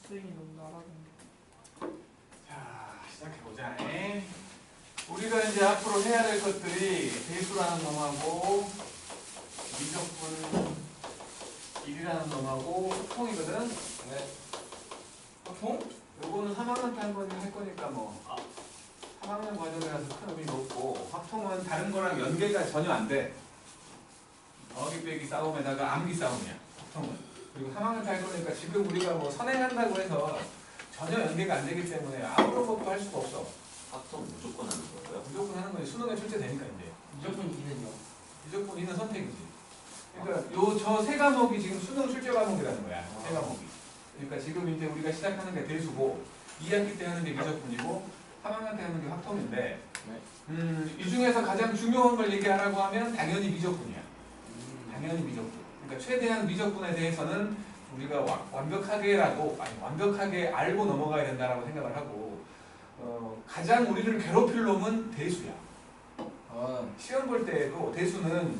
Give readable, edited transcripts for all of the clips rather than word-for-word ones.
쌤이 너무 날아간다. 자, 시작해보자. 우리가 이제 앞으로 해야 될 것들이 배수라는 놈하고 미적분 1이라는 놈하고 소통이거든. 네. 소통? 요거는 3학년 때 한 번 할 거니까 뭐 3학년 과정이라서 큰 의미가 없고, 확통은 다른 거랑 연계가 전혀 안 돼. 더하기 빼기 싸움에다가 암기 싸움이야, 확통은. 그리고 3학년 때 할 거니까 지금 우리가 뭐 선행한다고 해서 전혀 연계가 안 되기 때문에 아무런 것도 할 수가 없어. 합성 무조건 하는 거고요. 무조건 하는 거지. 수능에 출제되니까 이제. 무조건 2는요? 무조건 이는 선택이지. 그러니까 요 저 세 과목이 지금 수능 출제 과목이라는 거야. 세 과목이. 그러니까 지금 이제 우리가 시작하는 게 대수고, 2학기 때 하는 게 미적분이고, 3학년 때 하는 게 확통인데, 이 중에서 가장 중요한 걸 얘기하라고 하면 당연히 미적분이야. 당연히 미적분. 그러니까 최대한 미적분에 대해서는 우리가 완벽하게라도, 아니 완벽하게 알고 넘어가야 된다라고 생각을 하고, 가장 우리를 괴롭힐 놈은 대수야. 시험 볼 때에도 대수는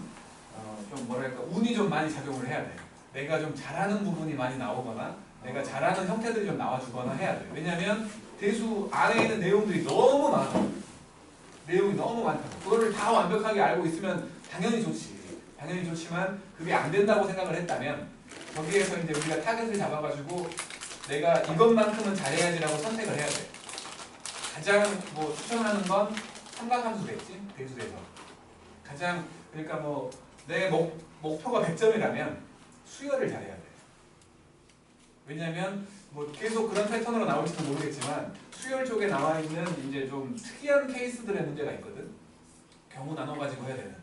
좀 뭐랄까 운이 좀 많이 작용을 해야 돼. 내가 좀 잘하는 부분이 많이 나오거나 내가 잘하는 형태들이 좀 나와주거나 해야 돼. 왜냐면 대수 안에 있는 내용들이 너무 많아. 내용이 너무 많다고. 그거를 다 완벽하게 알고 있으면 당연히 좋지. 당연히 좋지만 그게 안 된다고 생각을 했다면 거기에서 이제 우리가 타겟을 잡아가지고 내가 이것만큼은 잘해야지라고 선택을 해야 돼. 가장 뭐 추천하는 건 삼각함수겠지, 대수에서. 가장 그러니까 뭐 내 목표가 100점이라면 수열을 잘해야 돼. 왜냐면 뭐 계속 그런 패턴으로 나올지도 모르겠지만 수열 쪽에 나와 있는 이제 좀 특이한 케이스들의 문제가 있거든. 경우 나눠 가지고 해야 되는.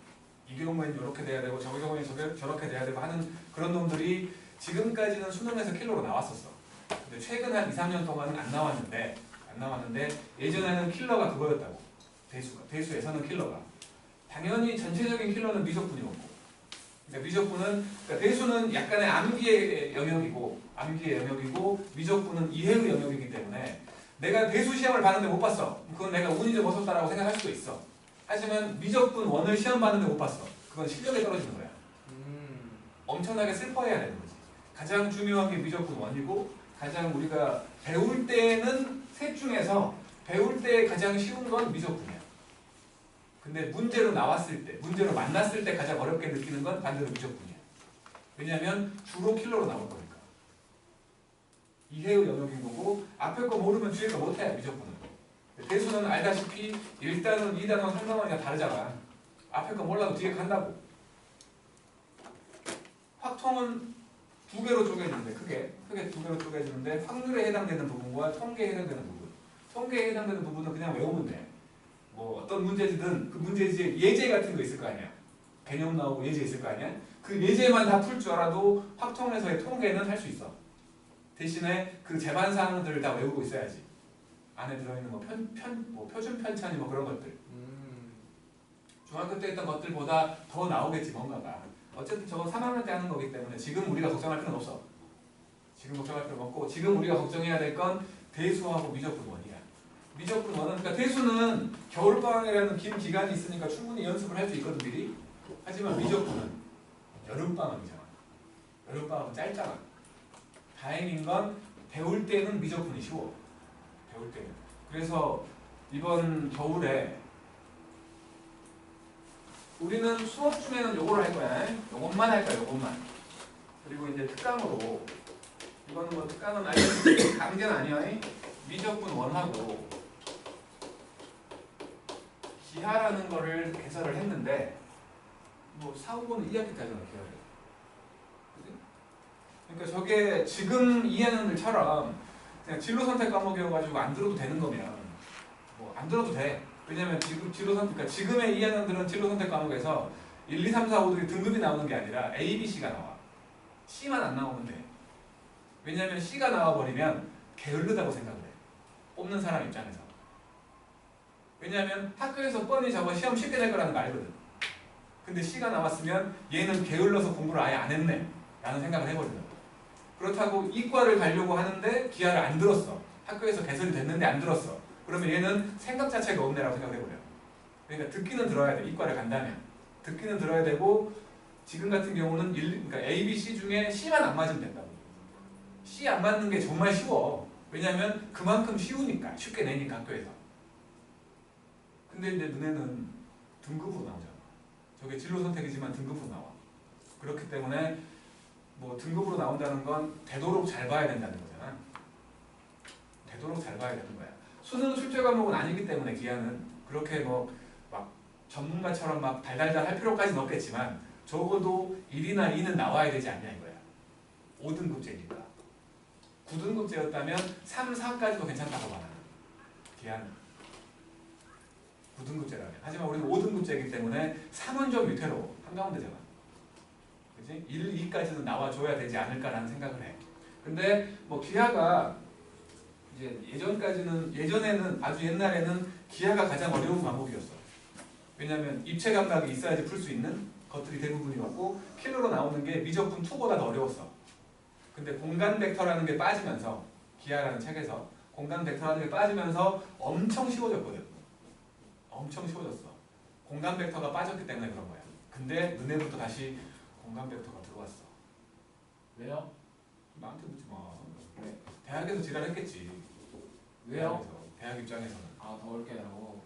이 경우에는 이렇게 돼야 되고 저 경우에는 저렇게 돼야 되고 하는 그런 놈들이 지금까지는 수능에서 킬러로 나왔었어. 근데 최근 한 2, 3년 동안은 안 나왔는데 예전에는 킬러가 그거였다고. 대수에서는 킬러가. 당연히 전체적인 킬러는 미적분이었고. 그러니까 미적분은, 그러니까 대수는 약간의 암기의 영역이고 미적분은 이해의 영역이기 때문에 내가 대수 시험을 봤는데 못 봤어. 그건 내가 운이 좀 없었다라고 생각할 수도 있어. 하지만 미적분 1을 시험 봤는데 못 봤어. 그건 실력에 떨어지는 거야. 엄청나게 슬퍼해야 되는 거지. 가장 중요한 게 미적분 1이고 가장 우리가 배울 때는 셋 중에서 배울 때 가장 쉬운 건 미적분이야. 근데 문제로 나왔을 때, 문제로 만났을 때 가장 어렵게 느끼는 건 반대로 미적분이야. 왜냐면 주로 킬러로 나올 거니까. 이해의 영역인 거고 앞에 거 모르면 뒤에 거 못해, 미적분은. 대수는 알다시피 1단원, 2단원, 3단원이 다르잖아. 앞에 거 몰라도 뒤에 간다고. 확통은 두 개로 쪼개지는데, 크게 두 개로 쪼개지는데 확률에 해당되는 부분과 통계에 해당되는 부분. 통계에 해당되는 부분은 그냥 외우면 돼. 뭐 어떤 문제지든 그 문제지에 예제 같은 거 있을 거 아니야. 개념 나오고 예제 있을 거 아니야. 그 예제만 다 풀 줄 알아도 확통에서의 통계는 할 수 있어. 대신에 그 제반 사항들을 다 외우고 있어야지. 안에 들어있는 뭐 표준 편차니 뭐 그런 것들. 중학교 때 했던 것들보다 더 나오겠지 뭔가가. 어쨌든 저건 3학년 때 하는 거기 때문에 지금 우리가 걱정할 필요는 없어. 지금 걱정할 필요는 없고 지금 우리가 걱정해야 될 건 대수하고 미적분 1이야. 미적분 1은 그러니까 대수는 겨울방학이라는 긴 기간이 있으니까 충분히 연습을 할 수 있거든 미리. 하지만 미적분은 여름방학이잖아. 여름방학은 짧잖아. 다행인 건 배울 때는 미적분이 쉬워. 배울 때는. 그래서 이번 겨울에 우리는 수업 중에는 요거를 할 거야. 요것만 할 거야. 요것만. 그리고 이제 특강으로 이거는 뭐 특강은 알려주는 강제는 아니야. 미적분 1하고 기하라는 거를 개설을 했는데 뭐 4, 5는 2학기까지는 기하를. 그러니까 저게 지금 2학년들처럼 그냥 진로 선택 과목이어가지고 안 들어도 되는 거면 뭐 안 들어도 돼. 왜냐면 지금 진로 선택, 그러니까 지금의 2학년들은 진로 선택 과목에서 1, 2, 3, 4, 5들이 등급이 나오는 게 아니라 A, B, C가 나와. C만 안 나오면 돼. 왜냐면 C가 나와버리면 게을르다고 생각을 해. 뽑는 사람 입장에서. 왜냐면 학교에서 뻔히 저거 시험 쉽게 낼 거라는 거 알거든. 근데 C가 나왔으면 얘는 게을러서 공부를 아예 안 했네 라는 생각을 해버리는 거야. 그렇다고 이과를 가려고 하는데 기하를 안 들었어. 학교에서 개설이 됐는데 안 들었어. 그러면 얘는 생각 자체가 없네라고 생각을 해버려. 그러니까 듣기는 들어야 돼. 이과를 간다면. 듣기는 들어야 되고 지금 같은 경우는 그러니까 A, B, C 중에 C만 안 맞으면 된다고. C C 안 맞는 게 정말 쉬워. 왜냐면 그만큼 쉬우니까. 쉽게 내니까 학교에서. 근데 이제 눈에는 등급으로 나오잖아. 저게 진로 선택이지만 등급으로 나와. 그렇기 때문에 뭐 등급으로 나온다는 건 되도록 잘 봐야 된다는 거잖아. 되도록 잘 봐야 되는 거야. 수능 출제 과목은 아니기 때문에 기하는 그렇게 뭐 막 전문가처럼 막 달달달 할 필요까지는 없겠지만 적어도 1이나 2는 나와야 되지 않냐 이거야. 5등급제니까. 9등급제였다면 3, 4까지도 괜찮다고 봐. 기하는 9등급제라면. 하지만 우리는 5등급제이기 때문에 3은 좀 밑으로 한가운데잖아. 그치? 1, 2까지는 나와줘야 되지 않을까라는 생각을 해. 근데 뭐 기하가 이제 예전에는 아주 옛날에는 기하가 가장 어려운 과목이었어. 왜냐하면 입체 감각이 있어야지 풀 수 있는 것들이 대부분이었고 킬러로 나오는 게 미적분 2보다 더 어려웠어. 근데 공간 벡터라는 게 빠지면서 기하라는 책에서 공간 벡터라는 게 빠지면서 엄청 쉬워졌거든. 엄청 쉬워졌어. 공간 벡터가 빠졌기 때문에 그런 거야. 근데 눈에부터 다시 공간 벡터가 들어왔어. 왜요? 나한테 묻지 마. 왜? 대학에서 지랄했겠지. 왜요? 대학 입장에서는. 아, 더 어렵게 하고.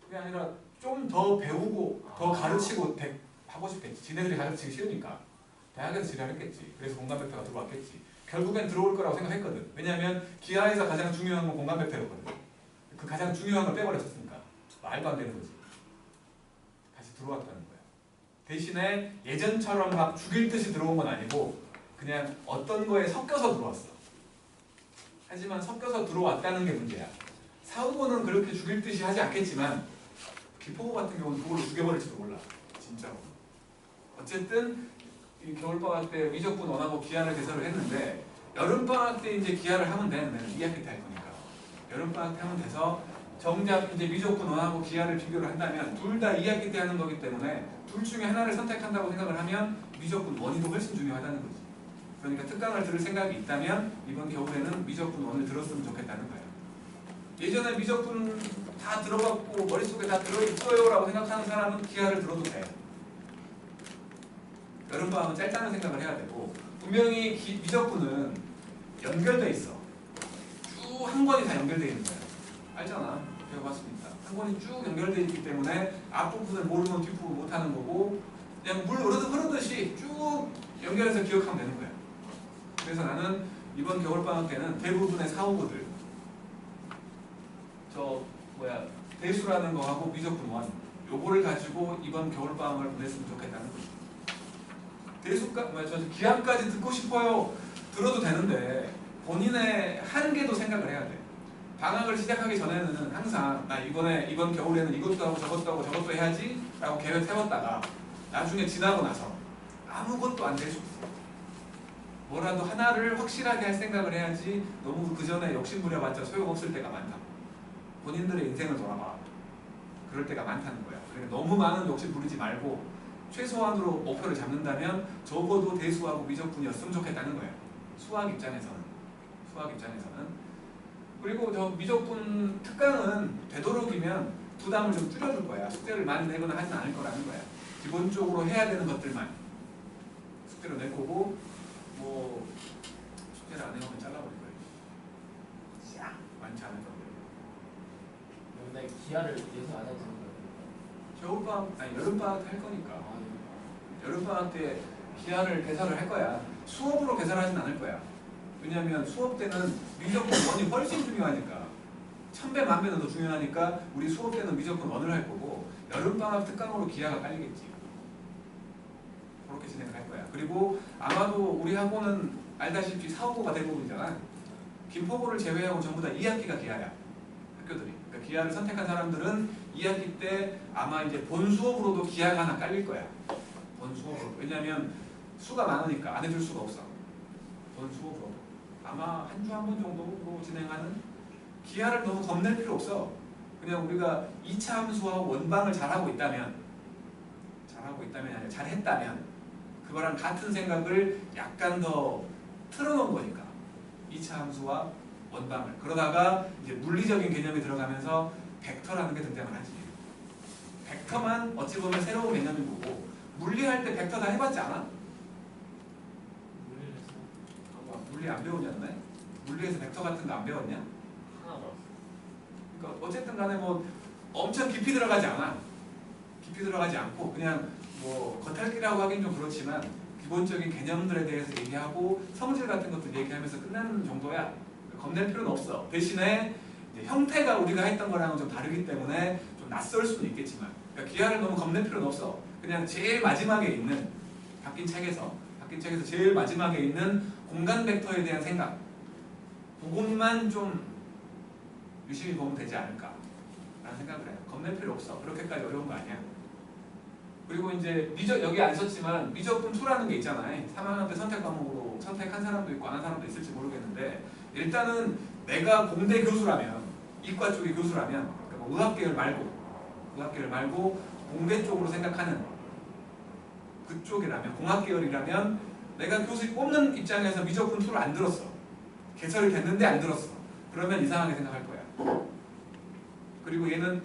그게 아니라 좀 더 배우고 더 가르치고 하고 싶겠지. 지네들이 가르치기 싫으니까. 대학에서 지랄했겠지. 그래서 공간 벡터가 들어왔겠지. 결국엔 들어올 거라고 생각했거든. 왜냐하면 기하에서 가장 중요한 건 공간 벡터였거든. 그 가장 중요한 걸 빼버렸었으니까. 말도 안 되는 거지. 다시 들어왔다는 거야. 대신에 예전처럼 막 죽일 듯이 들어온 건 아니고 그냥 어떤 거에 섞여서 들어왔어. 하지만 섞여서 들어왔다는 게 문제야. 사후보는 그렇게 죽일 듯이 하지 않겠지만 기포고 같은 경우는 그걸로 죽여버릴지도 몰라. 진짜로. 어쨌든 이 겨울방학 때 미적분 원하고 기하를 개설을 했는데 여름방학 때 이제 기하를 하면 돼. 2학기 때 할 거니까. 여름방학 때 하면 돼서 정작 이제 미적분 원하고 기하를 비교를 한다면 둘 다 2학기 때 하는 거기 때문에 둘 중에 하나를 선택한다고 생각을 하면 미적분 원이 더 훨씬 중요하다는 거지. 그러니까 특강을 들을 생각이 있다면 이번 겨울에는 미적분 원을 들었으면 좋겠다는 거야. 예전에 미적분 다 들어갔고 머릿속에 다 들어있어요 라고 생각하는 사람은 기하를 들어도 돼. 여름방학은 짧다는 생각을 해야 되고 분명히 미적분은 연결돼 있어. 쭉 한 권이 다 연결돼 있는 거야. 알잖아. 배워봤으니까. 한 권이 쭉 연결돼 있기 때문에 앞부분을 모르면 뒷부분 못하는 거고 그냥 물 흐르듯이 쭉 연결해서 기억하면 되는 거야. 그래서 나는 이번 겨울방학 때는 대부분의 사후보들 대수라는 거하고 미적분 원 요거를 가지고 이번 겨울방학을 보냈으면 좋겠다는 거지. 기하까지 듣고 싶어요. 들어도 되는데 본인의 한계도 생각을 해야 돼. 방학을 시작하기 전에는 항상 나 이번 겨울에는 이것도 하고 저것도 해야지 라고 계획 세웠다가 나중에 지나고 나서 아무것도 안 될 수 있어. 뭐라도 하나를 확실하게 할 생각을 해야지 너무 그 전에 욕심부려봤자 소용없을 때가 많다. 본인들의 인생을 돌아봐. 그럴 때가 많다는 거야. 그러니까 너무 많은 욕심 부리지 말고 최소한으로 목표를 잡는다면 적어도 대수하고 미적분이었으면 좋겠다는 거야. 수학 입장에서는. 그리고 저 미적분 특강은 되도록이면 부담을 좀 줄여줄 거야. 숙제를 많이 내거나 하진 않을 거라는 거야. 기본적으로 해야 되는 것들만 숙제로 낼 거고 뭐 숙제를 안 해오면 잘라버릴 거야. 많지 않을 건데. 근데 기하를 예상 안 해도 되는 거예요? 여름방학 때 할 거니까. 아, 여름방학 때 기하를 개설을 할 거야. 수업으로 개설하진 않을 거야. 왜냐하면 수업 때는 미적분 원이 훨씬 중요하니까. 1000배 만배는 더 중요하니까 우리 수업 때는 미적분 원을 할 거고 여름방학 특강으로 기하가 깔리겠지. 그렇게 진행을 할 거야. 그리고 아마도 우리 학원은 알다시피 사후보가 대부분이잖아. 김포고를 제외하고 전부 다 2학기가 기하야. 학교들이. 그러니까 기하를 선택한 사람들은 2학기 때 아마 이제 본 수업으로도 기하가 하나 깔릴 거야. 본 수업으로. 왜냐면 수가 많으니까 안 해줄 수가 없어. 본 수업으로. 아마 한 주 한 번 정도로 진행하는 기하를 너무 겁낼 필요 없어. 그냥 우리가 2차 함수와 원방을 잘하고 있다면 아니라 잘했다면 그거랑 같은 생각을 약간 더 틀어놓은 거니까 2차 함수와 원방을 그러다가 이제 물리적인 개념이 들어가면서 벡터라는 게 등장을 하지. 벡터만 어찌 보면 새로운 개념인 거고 물리할 때 벡터 다 해봤지 않아? 물리 안 배우지 않나요? 물리에서 벡터 같은 거 안 배웠냐? 하나 더. 그러니까 어쨌든 간에 뭐 엄청 깊이 들어가지 않아. 깊이 들어가지 않고 그냥 뭐 겉핥기라고 하긴 좀 그렇지만 기본적인 개념들에 대해서 얘기하고 성질 같은 것들 얘기하면서 끝나는 정도야. 겁낼 필요는 없어. 대신에 이제 형태가 우리가 했던 거랑은 좀 다르기 때문에 좀 낯설 수는 있겠지만 그러니까 기하를 너무 겁낼 필요는 없어. 그냥 제일 마지막에 있는 바뀐 책에서 제일 마지막에 있는 공간 벡터에 대한 생각 그것만 좀 유심히 보면 되지 않을까 라는 생각을 해요. 겁낼 필요 없어. 그렇게까지 어려운 거 아니야. 그리고 이제 여기 안 썼지만 미적분 2라는 게 있잖아요. 3학년 때 선택 과목으로 선택한 사람도 있고 안 한 사람도 있을지 모르겠는데 일단은 내가 공대 교수라면 이과 쪽의 교수라면 그러니까 뭐 의학계열 말고 공대 쪽으로 생각하는 그쪽이라면 공학계열이라면 내가 교수 뽑는 입장에서 미적분 2를 안 들었어. 개설이 됐는데 안 들었어. 그러면 이상하게 생각할 거야. 그리고 얘는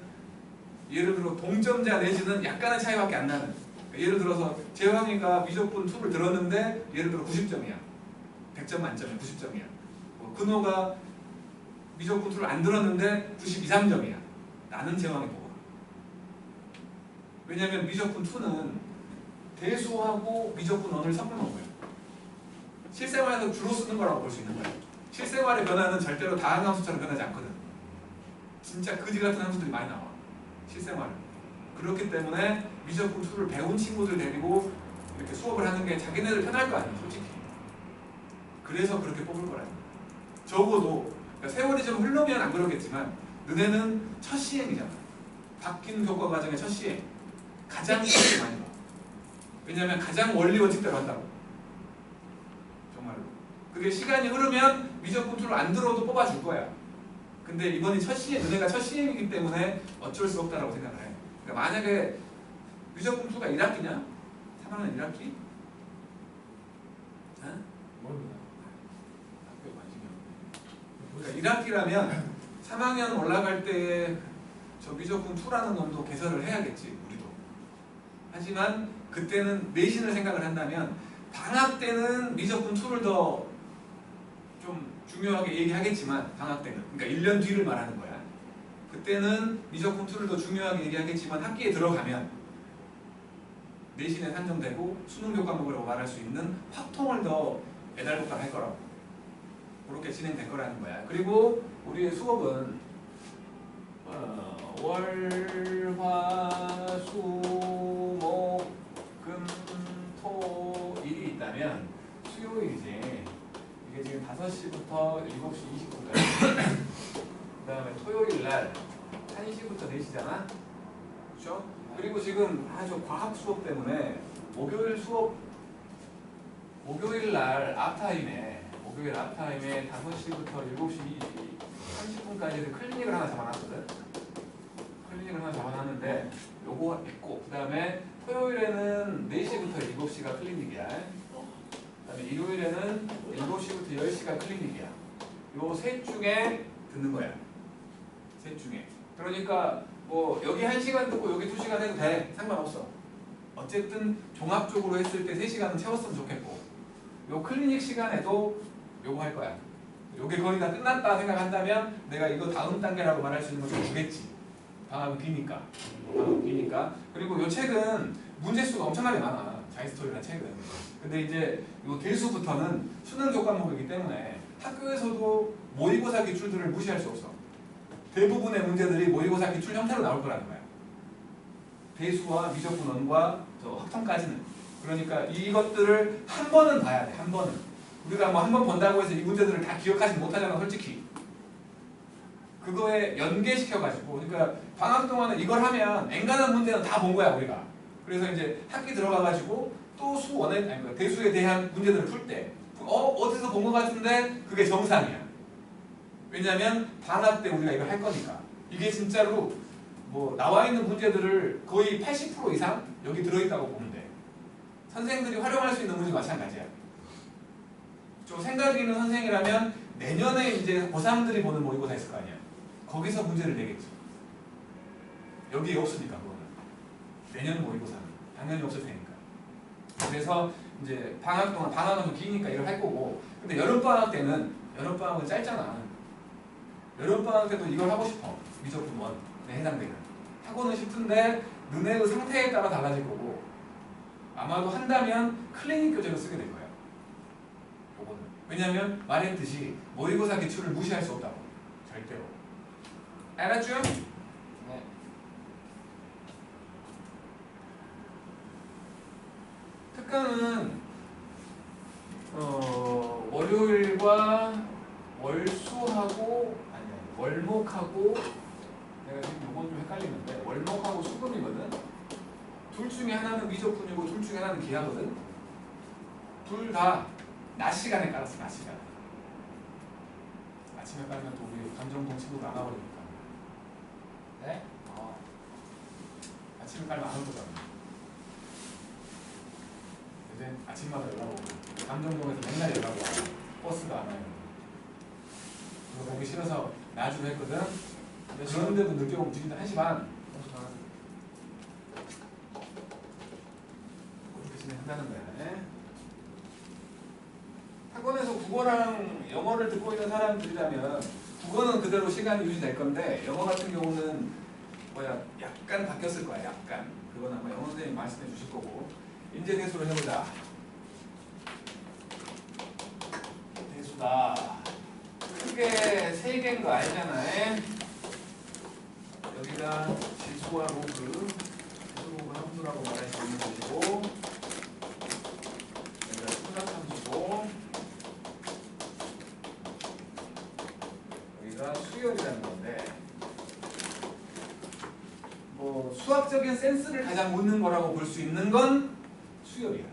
예를 들어 동점자 내지는 약간의 차이밖에 안 나는 그러니까 예를 들어서 재환이가 미적분 2를 들었는데 예를 들어 90점이야 100점 만점에 90점이야 뭐 근호가 미적분 2를 안 들었는데 92, 3점이야 나는 재환이 보고 왜냐면 미적분 2는 대수하고 미적분 1을 섞는 거야 실생활에서 주로 쓰는 거라고 볼 수 있는 거야 실생활의 변화는 절대로 다항함수처럼 변하지 않거든 진짜 그지 같은 함수들이 많이 나와 실생활. 그렇기 때문에 미적분 2를 배운 친구들 데리고 이렇게 수업을 하는 게 자기네들 편할 거 아니야, 솔직히. 그래서 그렇게 뽑을 거라는 거야. 적어도 그러니까 세월이 좀 흐르면 안 그러겠지만 너네는 첫 시행이잖아. 바뀐 교과 과정의 첫 시행. 가장 많이 봐. 왜냐하면 가장 원리 원칙대로 한다고. 정말로. 그게 시간이 흐르면 미적분 2를 안 들어도 뽑아줄 거야. 근데 이번이 첫 시행, 너네가 첫 시행이기 때문에 어쩔 수 없다라고 생각을 해. 그러니까 만약에 미적분 2가 1학기냐? 3학년 1학기? 어? 모릅니다. 학교에 관심이 없네. 그러니까 1학기라면 3학년 올라갈 때 저 미적분 2라는 놈도 개설을 해야겠지, 우리도. 하지만 그때는 내신을 생각을 한다면 방학 때는 미적분 2를 더 좀 중요하게 얘기하겠지만 방학 때는 그러니까 1년 뒤를 말하는 거야. 그때는 미적분 2를 더 중요하게 얘기하겠지만 학기에 들어가면 내신에 산정되고 수능 교과목이라고 말할 수 있는 확통을 더 애달복달 할 거라고 그렇게 진행될 거라는 거야. 그리고 우리의 수업은 월, 화, 수, 목, 금, 토, 일이 있다면 수요일이지. 이게 지금 5시부터 7시 20분까지 그 다음에 토요일날 1시부터 4시잖아? 그렇죠? 그리고 지금 아주 과학 수업 때문에 목요일날 앞타임에 5시부터 7시 30분까지 클리닉을 하나 잡아놨거든? 클리닉을 하나 잡아놨는데 요거 있고 그 다음에 토요일에는 4시부터 7시가 클리닉이야. 그다음에 일요일에는 7시부터 10시가 클리닉이야. 요 셋 중에 듣는 거야. 셋 중에. 그러니까 뭐 여기 1시간 듣고 여기 2시간 해도 돼. 상관없어. 어쨌든 종합적으로 했을 때 3시간은 채웠으면 좋겠고 요 클리닉 시간에도 요거 할 거야. 요게 거의 다 끝났다 생각한다면 내가 이거 다음 단계라고 말할 수 있는 걸 좀 주겠지. 방학은 기니까. 그리고 요 책은 문제수가 엄청나게 많아. 자이스토리라는 책은. 근데 이제 요 대수부터는 수능 교과목이기 때문에 학교에서도 모의고사 기출들을 무시할 수 없어. 대부분의 문제들이 모의고사 기출 형태로 나올 거라는 거야. 대수와 미적분원과 확통까지는. 그러니까 이것들을 한 번은 봐야 돼. 한 번은. 우리가 뭐 한 번 본다고 해서 이 문제들을 다 기억하지 못하잖아, 솔직히. 그거에 연계시켜가지고, 그러니까 방학 동안은 이걸 하면 앵간한 문제는 다 본 거야, 우리가. 그래서 이제 학기 들어가가지고 또 대수에 대한 문제들을 풀 때, 어디서 본 것 같은데 그게 정상이야. 왜냐면 방학 때 우리가 이걸 할 거니까. 이게 진짜로 뭐 나와 있는 문제들을 거의 80% 이상 여기 들어있다고 보면 돼. 선생들이 활용할 수 있는 문제 마찬가지야. 좀 생각 있는 선생이라면 내년에 이제 고3들이 보는 모의고사 있을 거 아니야. 거기서 문제를 내겠지. 여기에 없으니까 그거는. 내년 모의고사는 당연히 없을 테니까. 그래서 이제 방학 동안 방학은 좀 기니까 이걸 할 거고 근데 여름방학 때는 여름방학은 짧잖아. 여름방학 때도 이걸 하고 싶어. 미적분 1에 해당되는 하고는 싶은데 너네의 상태에 따라 달라질 거고 아마도 한다면 클리닉 교재로 쓰게 될 거야. 요거는 왜냐면 말했듯이 모의고사 기출을 무시할 수 없다고. 절대로. 알았죠? 네. 특강은 월요일과 월수하고 아니 월목하고 내가 지금 요건 좀 헷갈리는데 월목하고 수금이거든. 둘 중에 하나는 미적분이고 둘 중에 하나는 기하거든. 둘 다 낮 시간에 깔았어. 낮 시간. 아침에 깔면 또 우리 감정동 친구가 안 와버리니까. 네? 아침에 깔면 안 오거든. 이제 아침마다 연락 오고 감정동에서 맨날 연락 와. 버스가 안 와요. 그거 보기 싫어서 나주로 했거든. 그런데도 늦게 움직인다. 1시 반. 그렇게 진행한다는 거야. 학원에서 국어랑 영어를 듣고 있는 사람들이라면 국어는 그대로 시간이 유지될 건데 영어 같은 경우는 약간 바뀌었을 거야. 약간. 그건 아마 영어 선생님이 말씀해 주실 거고. 인재 대수를 해보자. 대수다. 크게 3개인 거 알잖아. 여기가 지수와 로그, 지수로그 함수라고 말할 수 있는 것이고 여기가 수납함수고 여기가 수열이라는 건데 뭐 수학적인 센스를 가장 묻는 거라고 볼 수 있는 건 수열이야.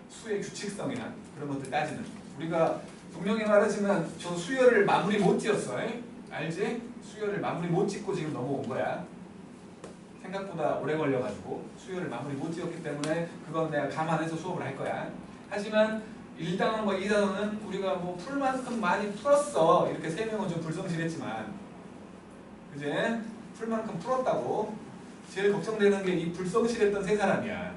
수의 규칙성이나 그런 것들 따지는. 우리가 분명히 말하지만 저 수열을 마무리 못 지었어. 알지? 수열을 마무리 못 짓고 지금 넘어온 거야. 생각보다 오래 걸려가지고 수열을 마무리 못 지었기 때문에 그건 내가 감안해서 수업을 할 거야. 하지만 1단원과 2단원은 우리가 뭐 풀만큼 많이 풀었어. 이렇게 3명은 좀 불성실했지만 그제? 풀만큼 풀었다고. 제일 걱정되는 게 이 불성실했던 3사람이야.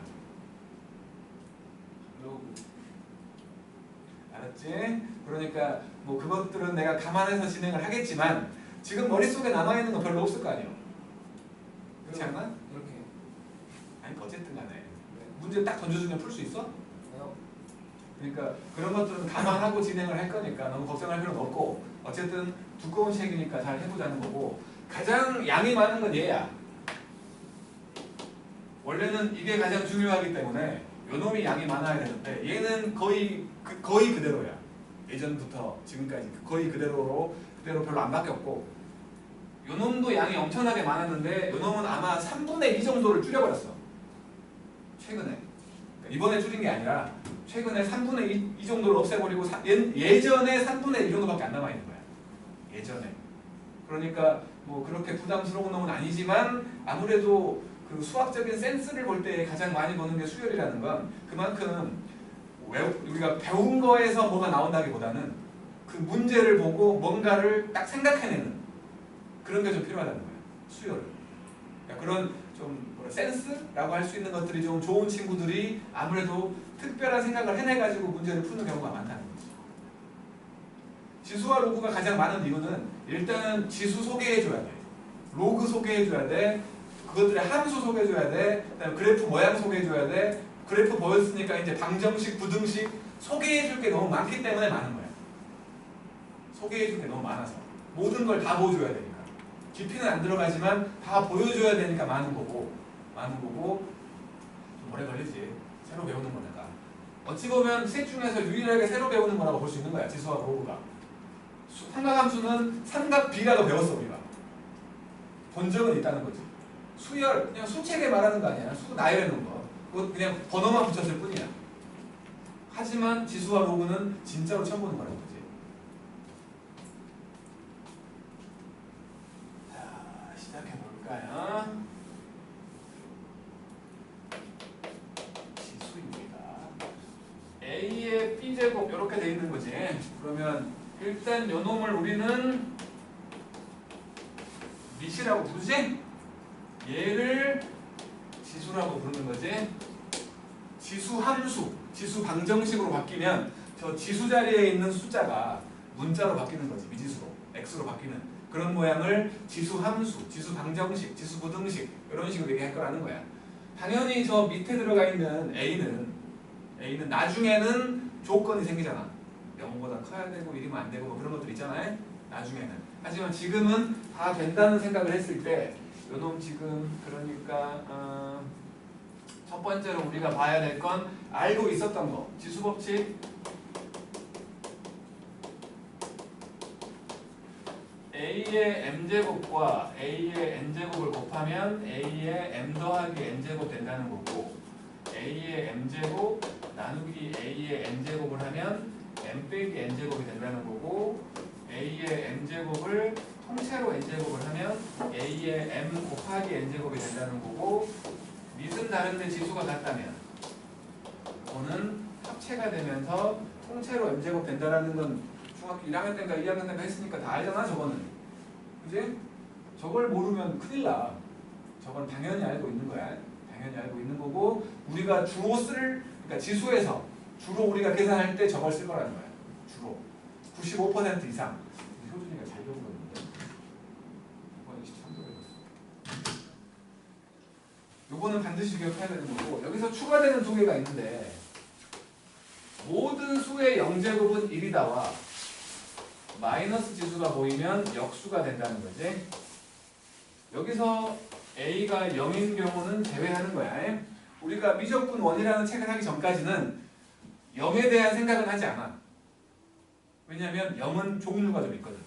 알았지? 그러니까 뭐 그것들은 내가 감안해서 진행을 하겠지만 지금 머릿속에 남아있는 거 별로 없을 거 아니에요. 그렇지 않나? 이렇게. 아니 어쨌든 간에 문제 딱 던져주면 풀 수 있어? 그러니까 그런 것들은 감안하고 진행을 할 거니까 너무 걱정할 필요는 없고 어쨌든 두꺼운 책이니까 잘 해보자는 거고 가장 양이 많은 건 얘야. 원래는 이게 가장 중요하기 때문에 요놈이 양이 많아야 되는데 얘는 거의 그대로야. 예전부터 지금까지 거의 그대로 별로 안 바뀌었고 요놈도 양이 엄청나게 많았는데 요놈은 아마 3분의 2 정도를 줄여버렸어. 최근에. 그러니까 이번에 줄인 게 아니라 최근에 3분의 2 정도를 없애버리고 예전에 3분의 1 정도밖에 안 남아있는 거야. 예전에. 그러니까 뭐 그렇게 부담스러운 놈은 아니지만 아무래도 그 수학적인 센스를 볼 때 가장 많이 보는 게 수열이라는 건 그만큼 우리가 배운 거에서 뭐가 나온다기보다는 그 문제를 보고 뭔가를 딱 생각해내는 그런 게 좀 필요하다는 거예요. 수열. 그러니까 그런 좀 센스라고 할 수 있는 것들이 좀 좋은 친구들이 아무래도 특별한 생각을 해내가지고 문제를 푸는 경우가 많다는 거죠. 지수와 로그가 가장 많은 이유는 일단은 지수 소개해줘야 돼. 로그 소개해줘야 돼. 그것들의 함수 소개해줘야 돼. 그다음에 그래프 모양 소개해줘야 돼. 그래프 보였으니까 이제 방정식, 부등식 소개해줄 게 너무 많기 때문에 많은 거야. 소개해줄 게 너무 많아서 모든 걸 다 보여줘야 되니까 깊이는 안 들어가지만 다 보여줘야 되니까 많은 거고 좀 오래 걸리지. 새로 배우는 거니까 어찌 보면 셋 중에서 유일하게 새로 배우는 거라고 볼 수 있는 거야. 지수와 로그가. 삼각함수는 삼각 B라고 배웠어. 우리가 본 적은 있다는 거지. 수열 그냥 수책에 말하는 거 아니야. 수 나열해놓은 거. 그거 그냥 번호만 붙였을 뿐이야. 하지만 지수와 로그는 진짜로 처음 보는 거라는 거지. 자, 시작해볼까요? 지수입니다. A의 B제곱 이렇게 돼 있는 거지. 그러면 일단 요 놈을 우리는 밑이라고 부르지? 얘를 지수라고 부르는 거지. 지수 함수, 지수 방정식으로 바뀌면 저 지수 자리에 있는 숫자가 문자로 바뀌는 거지. 미지수로, x로 바뀌는 그런 모양을 지수 함수, 지수 방정식, 지수 부등식 이런 식으로 얘기할 거라는 거야. 당연히 저 밑에 들어가 있는 A는 나중에는 조건이 생기잖아. 0보다 커야 되고 1이면 안 되고 뭐 그런 것들 있잖아요. 나중에는. 하지만 지금은 다 된다는 생각을 했을 때 요놈 지금 그러니까 첫 번째로 우리가 봐야 될 건 알고 있었던 거. 지수법칙 A의 m제곱과 A의 n제곱을 곱하면 A의 m 더하기 n제곱 된다는 거고 A의 m제곱 나누기 A의 n제곱을 하면 m 빼기 n제곱이 된다는 거고 A의 m제곱을 통째로 n제곱을 하면 A의 m 곱하기 n제곱이 된다는 거고 밑은 다른데 지수가 같다면 이거는 합체가 되면서 통째로 m제곱 된다는 건 중학교 1학년 때인가 2학년 때인가 했으니까 다 알잖아 저거는. 그지? 저걸 모르면 큰일 나. 저건 당연히 알고 있는 거야. 당연히 알고 있는 거고 우리가 주로 그러니까 지수에서 주로 우리가 계산할 때 저걸 쓸 거라는 거야. 주로 95% 이상. 효준이가 잘 적었는데 이번에 13도 해줬어. 요거는 반드시 기억해야 되는 거고 여기서 추가되는 두 개가 있는데 모든 수의 영제곱은 1이다와 마이너스 지수가 보이면 역수가 된다는 거지. 여기서 A가 0인 경우는 제외하는 거야. 우리가 미적분 원이라는 책을 하기 전까지는 0에 대한 생각은 하지 않아. 왜냐하면 0은 종류가 좀 있거든.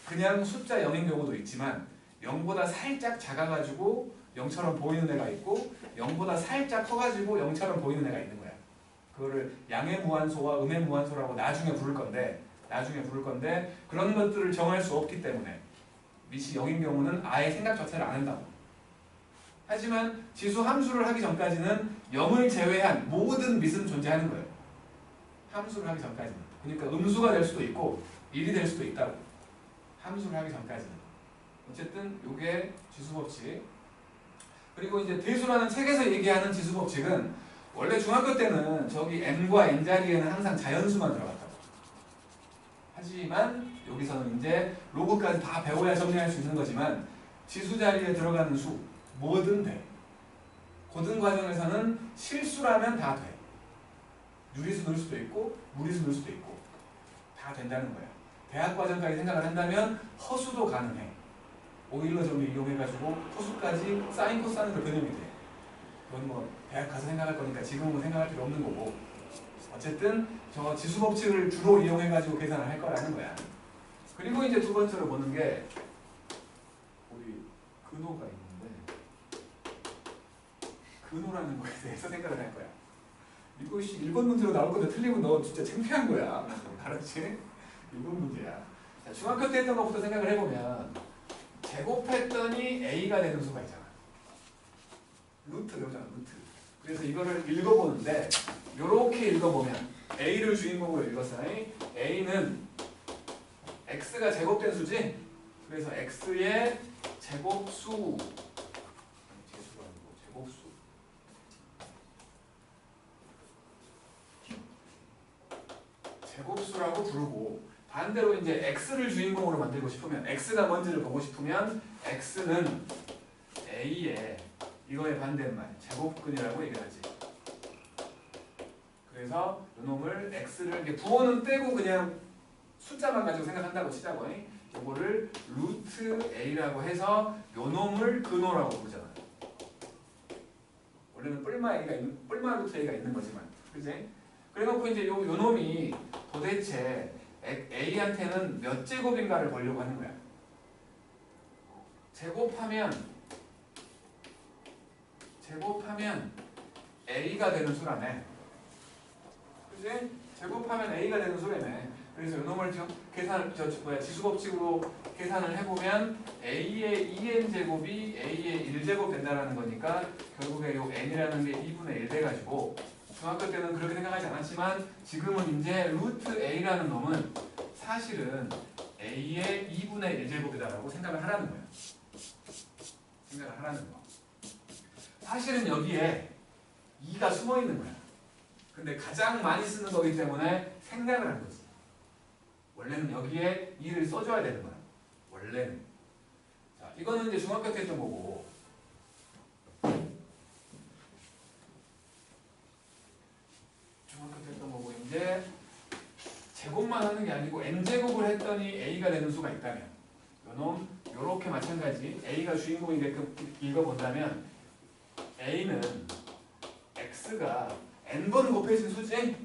그냥 숫자 0인 경우도 있지만 0보다 살짝 작아가지고 0처럼 보이는 애가 있고 0보다 살짝 커가지고 0처럼 보이는 애가 있는 거야. 그거를 양의 무한소와 음의 무한소라고 나중에 부를 건데 그런 것들을 정할 수 없기 때문에 밑이 0인 경우는 아예 생각 자체를 안 한다고. 하지만 지수 함수를 하기 전까지는 0을 제외한 모든 밑은 존재하는 거예요. 함수를 하기 전까지는. 그러니까 음수가 될 수도 있고 1이 될 수도 있다고. 함수를 하기 전까지는. 어쨌든 이게 지수법칙. 그리고 이제 대수라는 책에서 얘기하는 지수법칙은 원래 중학교 때는 저기 n과 n 자리에는 항상 자연수만 들어갔다고. 하지만 여기서는 이제 로그까지 다 배워야 정리할 수 있는 거지만 지수 자리에 들어가는 수 뭐든 돼. 고등 과정에서는 실수라면 다 돼. 유리수 넣을 수도 있고 무리수 넣을 수도 있고 다 된다는 거야. 대학 과정까지 생각을 한다면 허수도 가능해. 오일러 정리 이용해가지고 허수까지 사인 코사인으로 변형이 돼. 그건 뭐 대학 가서 생각할 거니까 지금은 생각할 필요 없는 거고 어쨌든 저 지수법칙을 주로 이용해가지고 계산을 할 거라는 거야. 그리고 이제 두 번째로 보는 게 우리 근호가 있는데 근호라는 거에 대해서 생각을 할 거야. 이것이 1번 문제로 나올 건데 틀리면 너 진짜 창피한 거야. 알았지? 1번 문제야. 자, 중학교 때 했던 것부터 생각을 해보면 제곱했더니 A가 되는 수가 있잖아. 루트 배우잖아. 루트. 그래서 이거를 읽어보는데 이렇게 읽어보면 A를 주인공으로 읽었어. A는 X가 제곱된 수지? 그래서 X의 제곱수 제수가 아니고 제곱수 제곱수라고 부르고 반대로 이제 X를 주인공으로 만들고 싶으면 X가 뭔지를 보고 싶으면 X는 A의 이거의 반대말 제곱근이라고 얘기를 하지. 그래서 이놈을 X를 이렇게 부호는 떼고 그냥 숫자만 가지고 생각한다고 치자고. 이거를 루트 A라고 해서 요놈을 근호라고 부르잖아. 원래는 뿔마 루트 A가 있는 거지만, 그지? 그래놓고 이제 요놈이 도대체 A한테는 몇 제곱인가를 보려고 하는 거야. 제곱하면 A가 되는 수라네. 그지? 제곱하면 A가 되는 수라네. 그래서 요놈을 지금 지수법칙으로 계산을 해보면 A의 2n 제곱이 A의 1제곱 된다는 거니까 결국에 요 n이라는 게 2분의 1 돼가지고 중학교 때는 그렇게 생각하지 않았지만 지금은 이제 루트 A라는 놈은 사실은 A의 2분의 1제곱이다라고 생각을 하라는 거야. 생각을 하라는 거. 사실은 여기에 2가 숨어 있는 거야. 근데 가장 많이 쓰는 거기 때문에 생략을 하는 거지. 원래는 여기에 2를 써줘야 되는 거야. 원래는. 자, 이거는 이제 중학교 때 했던 거고. 중학교 때 했던 거고, 이제 제곱만 하는 게 아니고 n제곱을 했더니 a가 되는 수가 있다면 요놈 요렇게 마찬가지 a가 주인공이게끔 읽어본다면 a는 x가 n번 곱해진 수지?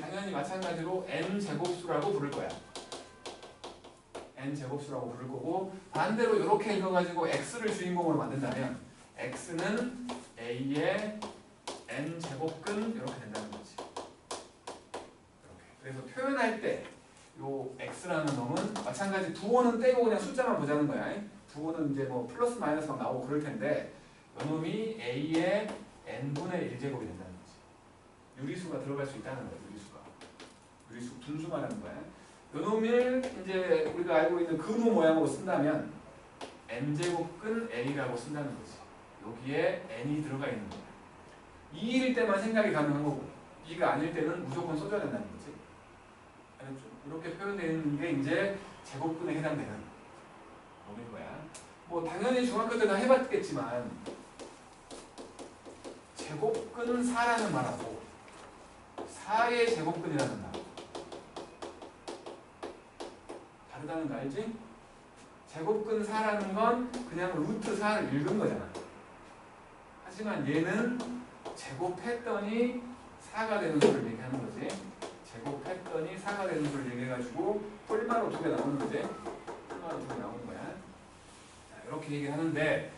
당연히 마찬가지로 n제곱수라고 부를 거야. n제곱수라고 부를 거고 반대로 이렇게 읽어가지고 x를 주인공으로 만든다면 x는 a의 n제곱근 이렇게 된다는 거지. 이렇게. 그래서 표현할 때 요 x라는 놈은 마찬가지 두호는 떼고 그냥 숫자만 보자는 거야. 두호는 이제 뭐 플러스 마이너스 막 나오고 그럴 텐데 요 놈이 a의 n분의 1제곱이 된다는 거지. 유리수가 들어갈 수 있다는 거야. 유리수 분수 말하는 거야. 요 놈을 이제 우리가 알고 있는 근호 모양으로 쓴다면 n제곱근 a라고 쓴다는 거지. 여기에 n이 들어가 있는 거야. 2일 때만 생각이 가능한 거고 2가 아닐 때는 무조건 써줘야 된다는 거지. 이렇게 표현되는 게 이제 제곱근에 해당되는 놈인 거야. 뭐 당연히 중학교 때 다 해봤겠지만 제곱근 4라는 말하고 4의 제곱근이라는 말 다르다는 거 알지? 제곱근 4라는 건 그냥 루트 4를 읽은 거잖아. 하지만 얘는 제곱했더니 4가 되는 수를 얘기하는 거지. 제곱했더니 4가 되는 수를 얘기해가지고 폴마로 2개 나오는 거지. 폴마로 2개 나오는 거야. 자, 이렇게 얘기하는데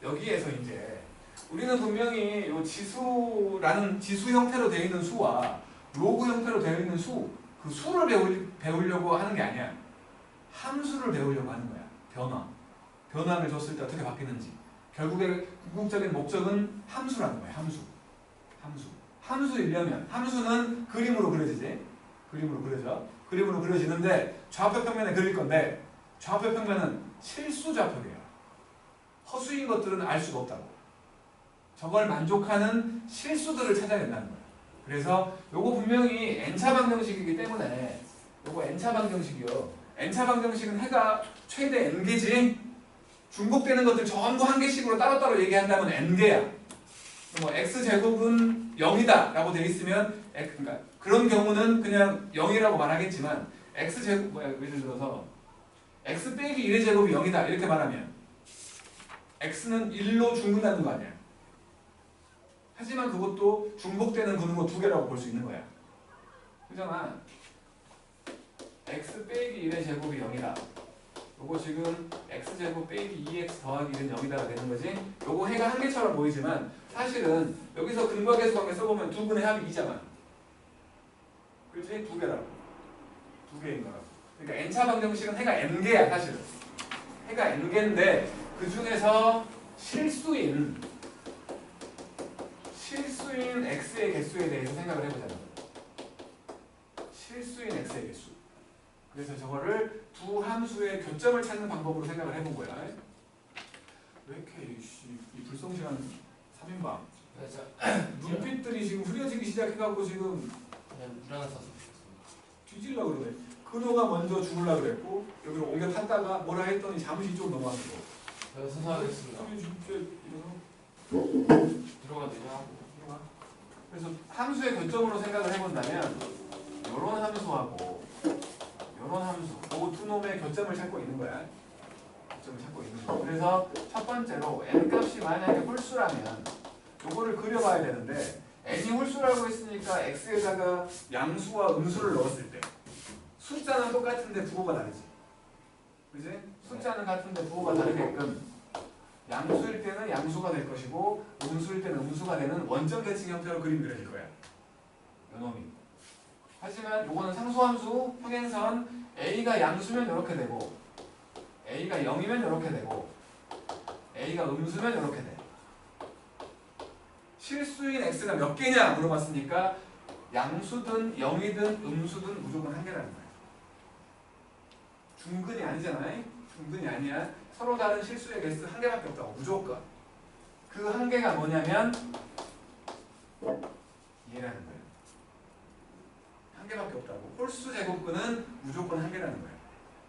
여기에서 이제 우리는 분명히 이 지수라는 지수 형태로 되어 있는 수와 로그 형태로 되어 있는 수, 그 수를 배우려고 하는 게 아니야. 함수를 배우려고 하는 거야. 변화를 줬을 때 어떻게 바뀌는지. 결국에 궁극적인 목적은 함수라는 거야. 함수이려면 함수는 그림으로 그려지지. 그림으로 그려지는데 좌표 평면에 그릴 건데 좌표 평면은 실수 좌표예요. 허수인 것들은 알 수가 없다고. 저걸 만족하는 실수들을 찾아야 된다는 거야. 그래서 요거 분명히 n차 방정식이기 때문에 요거 n차 방정식이요. n차 방정식은 해가 최대 n개지. 중복되는 것들 전부 한 개씩으로 따로따로 얘기한다면 n개야. 뭐 x제곱은 0이다 라고 돼 있으면 그러니까 그런 경우는 그냥 0이라고 말하겠지만 x제곱 예를 들어서 x 빼기 1의 제곱이 0이다 이렇게 말하면 x는 1로 중분하는 거 아니야. 하지만 그것도 중복되는 근으로 2개라고 볼 수 있는 거야. 그잖아. x 빼기 1의 제곱이 0이다. 요거 지금 x제곱 빼기 2x 더하기 1은 0이다가 되는 거지. 요거 해가 한 개처럼 보이지만 사실은 여기서 근과 계수 관계 써보면 두 근의 합이 2잖아. 그렇지? 2개라고. 2개인 거라고. 그러니까 n차 방정식은 해가 n개야 사실은. 해가 n개인데 그 중에서 실수인 x의 개수에 대해서 생각을 해보자는 거야. 실수인 x의 개수. 그래서 저거를 두 함수의 교점을 찾는 방법으로 생각을 해본 거야. 왜 이렇게 이 불성실한 3인방 눈빛들이 지금 흐려지기 시작해갖고 지금 그냥 물 하나 사서 뒤질려고 그러네. 근호가 먼저 죽으려고 그랬고 여기로 옮겨 탔다가 뭐라 했더니 잠시 좀 넘어갔고 제가 수사하겠습니다. 진짜 이러서 들어가 되냐? 들어가. 그래서 함수의 교점으로 생각을 해본다면 요런 함수하고 요런 함수, 그 두 놈의 교점을 찾고 있는 거야. 그래서 첫 번째로 n값이 만약에 홀수라면 요거를 그려봐야 되는데 n이 홀수라고 했으니까 x에다가 양수와 음수를 넣었을 때 숫자는 똑같은데 부호가 다르지. 그지? 숫자는 같은데 부호가 다르게끔 양수일 때는 양수가 될 것이고 음수일 때는 음수가 되는 원점 계층 형태로 그림 그려질 거야. 요놈이. 하지만 요거는 상수함수 평행선 a가 양수면 이렇게 되고 a가 0이면 이렇게 되고 a가 음수면 이렇게 돼. 실수인 x가 몇 개냐 물어봤으니까 양수든 0이든 음수든 무조건 한 개라는 거야. 중근이 아니잖아요. 중근이 아니야. 서로 다른 실수의 개수 한 개밖에 없다고 무조건. 그 한 개가 뭐냐면 얘라는 거야. 한 개밖에 없다고. 홀수 제곱근은 무조건 한 개라는 거예요.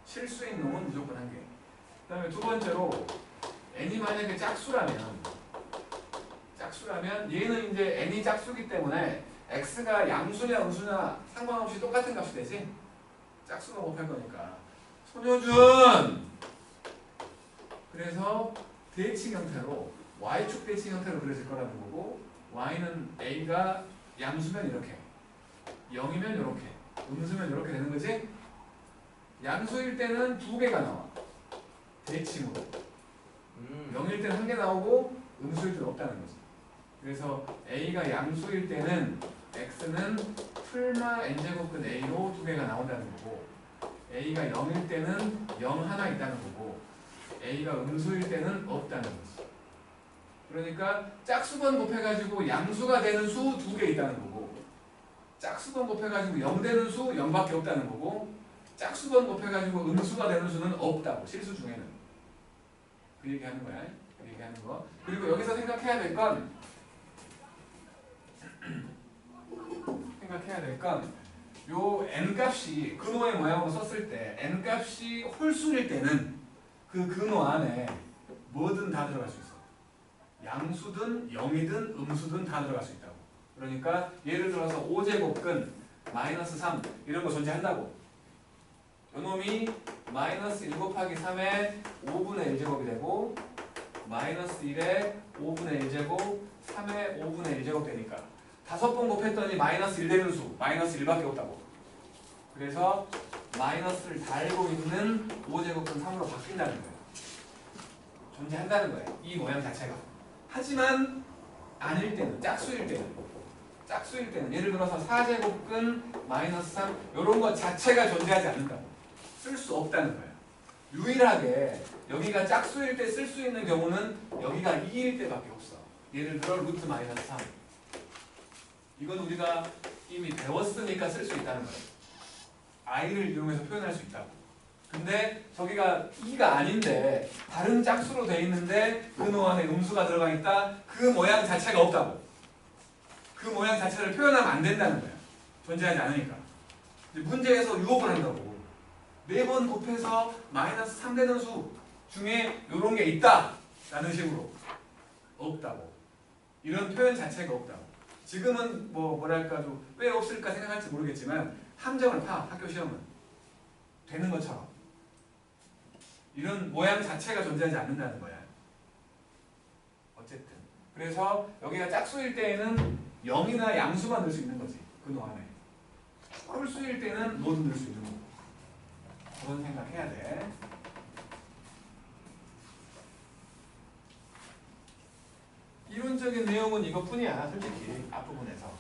실수인 놈은 무조건 한 개. 그 다음에 두 번째로 n이 만약에 짝수라면 얘는 이제 n이 짝수기 때문에 x가 양수냐 음수냐 상관없이 똑같은 값이 되지? 짝수가 곱할 거니까. 손효준! 그래서 대칭 형태로 y축 대칭 형태로 그려질 거라는 거고 y는 a가 양수면 이렇게 0이면 이렇게 음수면 이렇게 되는 거지? 양수일 때는 두 개가 나와. 대칭으로. 0일 때는 한 개 나오고 음수일 때는 없다는 거지. 그래서 a가 양수일 때는 x는 풀마 n제곱근 a로 두 개가 나온다는 거고 a가 0일 때는 0 하나 있다는 거고 a가 음수일 때는 없다는 거지. 그러니까 짝수번 곱해가지고 양수가 되는 수 두 개 있다는 거고 짝수번 곱해가지고 0 되는 수 0밖에 없다는 거고 짝수번 곱해가지고 음수가 되는 수는 없다고. 실수 중에는. 그 얘기하는 거야. 그 얘기하는 거. 그리고 여기서 생각해야 될 건 요 n값이 근호의 모양으로 썼을 때 n값이 홀수일 때는 그 근호 안에 뭐든 다 들어갈 수 있어. 양수든 0이든 음수든 다 들어갈 수 있다고. 그러니까 예를 들어서 5제곱근 마이너스 3 이런 거 존재한다고. 요놈이 마이너스 1 곱하기 3의 5분의 1제곱이 되고 마이너스 1의 5분의 1제곱 3의 5분의 1제곱 되니까 5번 곱했더니 마이너스 1 되는 수 마이너스 1밖에 없다고. 그래서 마이너스를 달고 있는 5제곱근 3으로 바뀐다는 거예요. 존재한다는 거예요. 이 모양 자체가. 하지만 아닐 때는 짝수일 때는 예를 들어서 4제곱근 마이너스 3 이런 것 자체가 존재하지 않는다고. 쓸 수 없다는 거예요. 유일하게 여기가 짝수일 때 쓸 수 있는 경우는 여기가 2일 때밖에 없어. 예를 들어 루트 마이너스 3 이건 우리가 이미 배웠으니까 쓸 수 있다는 거예요. i를 이용해서 표현할 수 있다고. 근데 저기가 2가 아닌데 다른 짝수로 돼 있는데 근호 안에 음수가 들어가 있다. 그 모양 자체가 없다고. 그 모양 자체를 표현하면 안 된다는 거야. 존재하지 않으니까. 문제에서 유혹을 한다고. 4번 곱해서 마이너스 3 되는 수 중에 이런 게 있다 라는 식으로. 없다고. 이런 표현 자체가 없다고. 지금은 뭐랄까 왜 없을까 생각할지 모르겠지만 함정을 파. 학교 시험은 되는 것처럼 이런 모양 자체가 존재하지 않는다는 거야. 어쨌든 그래서 여기가 짝수일 때에는 0이나 양수만 넣을 수 있는 거지. 근호 안에. 홀수일 때는 뭐든 넣을 수 있는 거고. 그런 생각해야 돼. 이론적인 내용은 이것뿐이야. 솔직히 앞부분에서.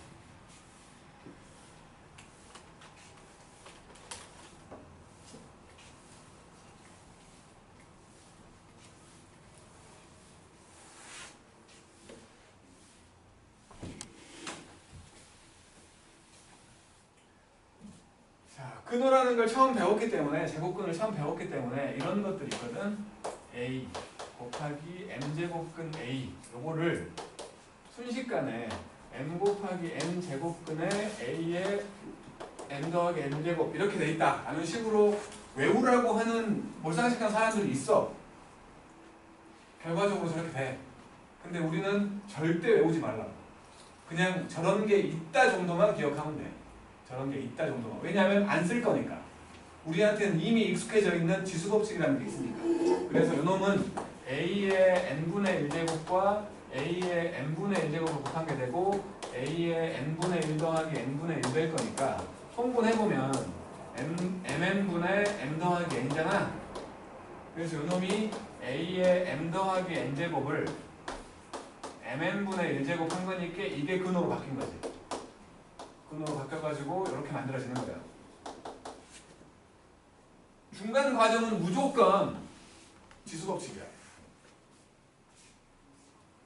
자, 근호라는 걸 처음 배웠기 때문에 제곱근을 처음 배웠기 때문에 이런 것들이 있거든. a 곱하기 m제곱근 a 요거를 순식간에 m 곱하기 n 제곱근에 a의 m 더하기 n 제곱 이렇게 돼 있다 라는 식으로 외우라고 하는 몰상식한 사람들이 있어. 결과적으로 저렇게 돼. 근데 우리는 절대 외우지 말라고. 그냥 저런 게 있다 정도만 기억하면 돼. 저런 게 있다 정도만. 왜냐하면 안 쓸 거니까. 우리한테는 이미 익숙해져 있는 지수법칙이라는 게 있으니까. 그래서 이놈은 a의 n분의 1제곱과 a의 n분의 1제곱을 곱한 게 되고 a의 n분의 1 더하기 n분의 1 될 거니까 통분해보면 mn분의 m 더하기 n이잖아. 그래서 이놈이 a의 m 더하기 n제곱을 mn분의 1제곱 한 거니까 이게 근호로 바뀐 거지. 근호로 바뀌어가지고 이렇게 만들어지는 거야. 중간 과정은 무조건 지수법칙이야.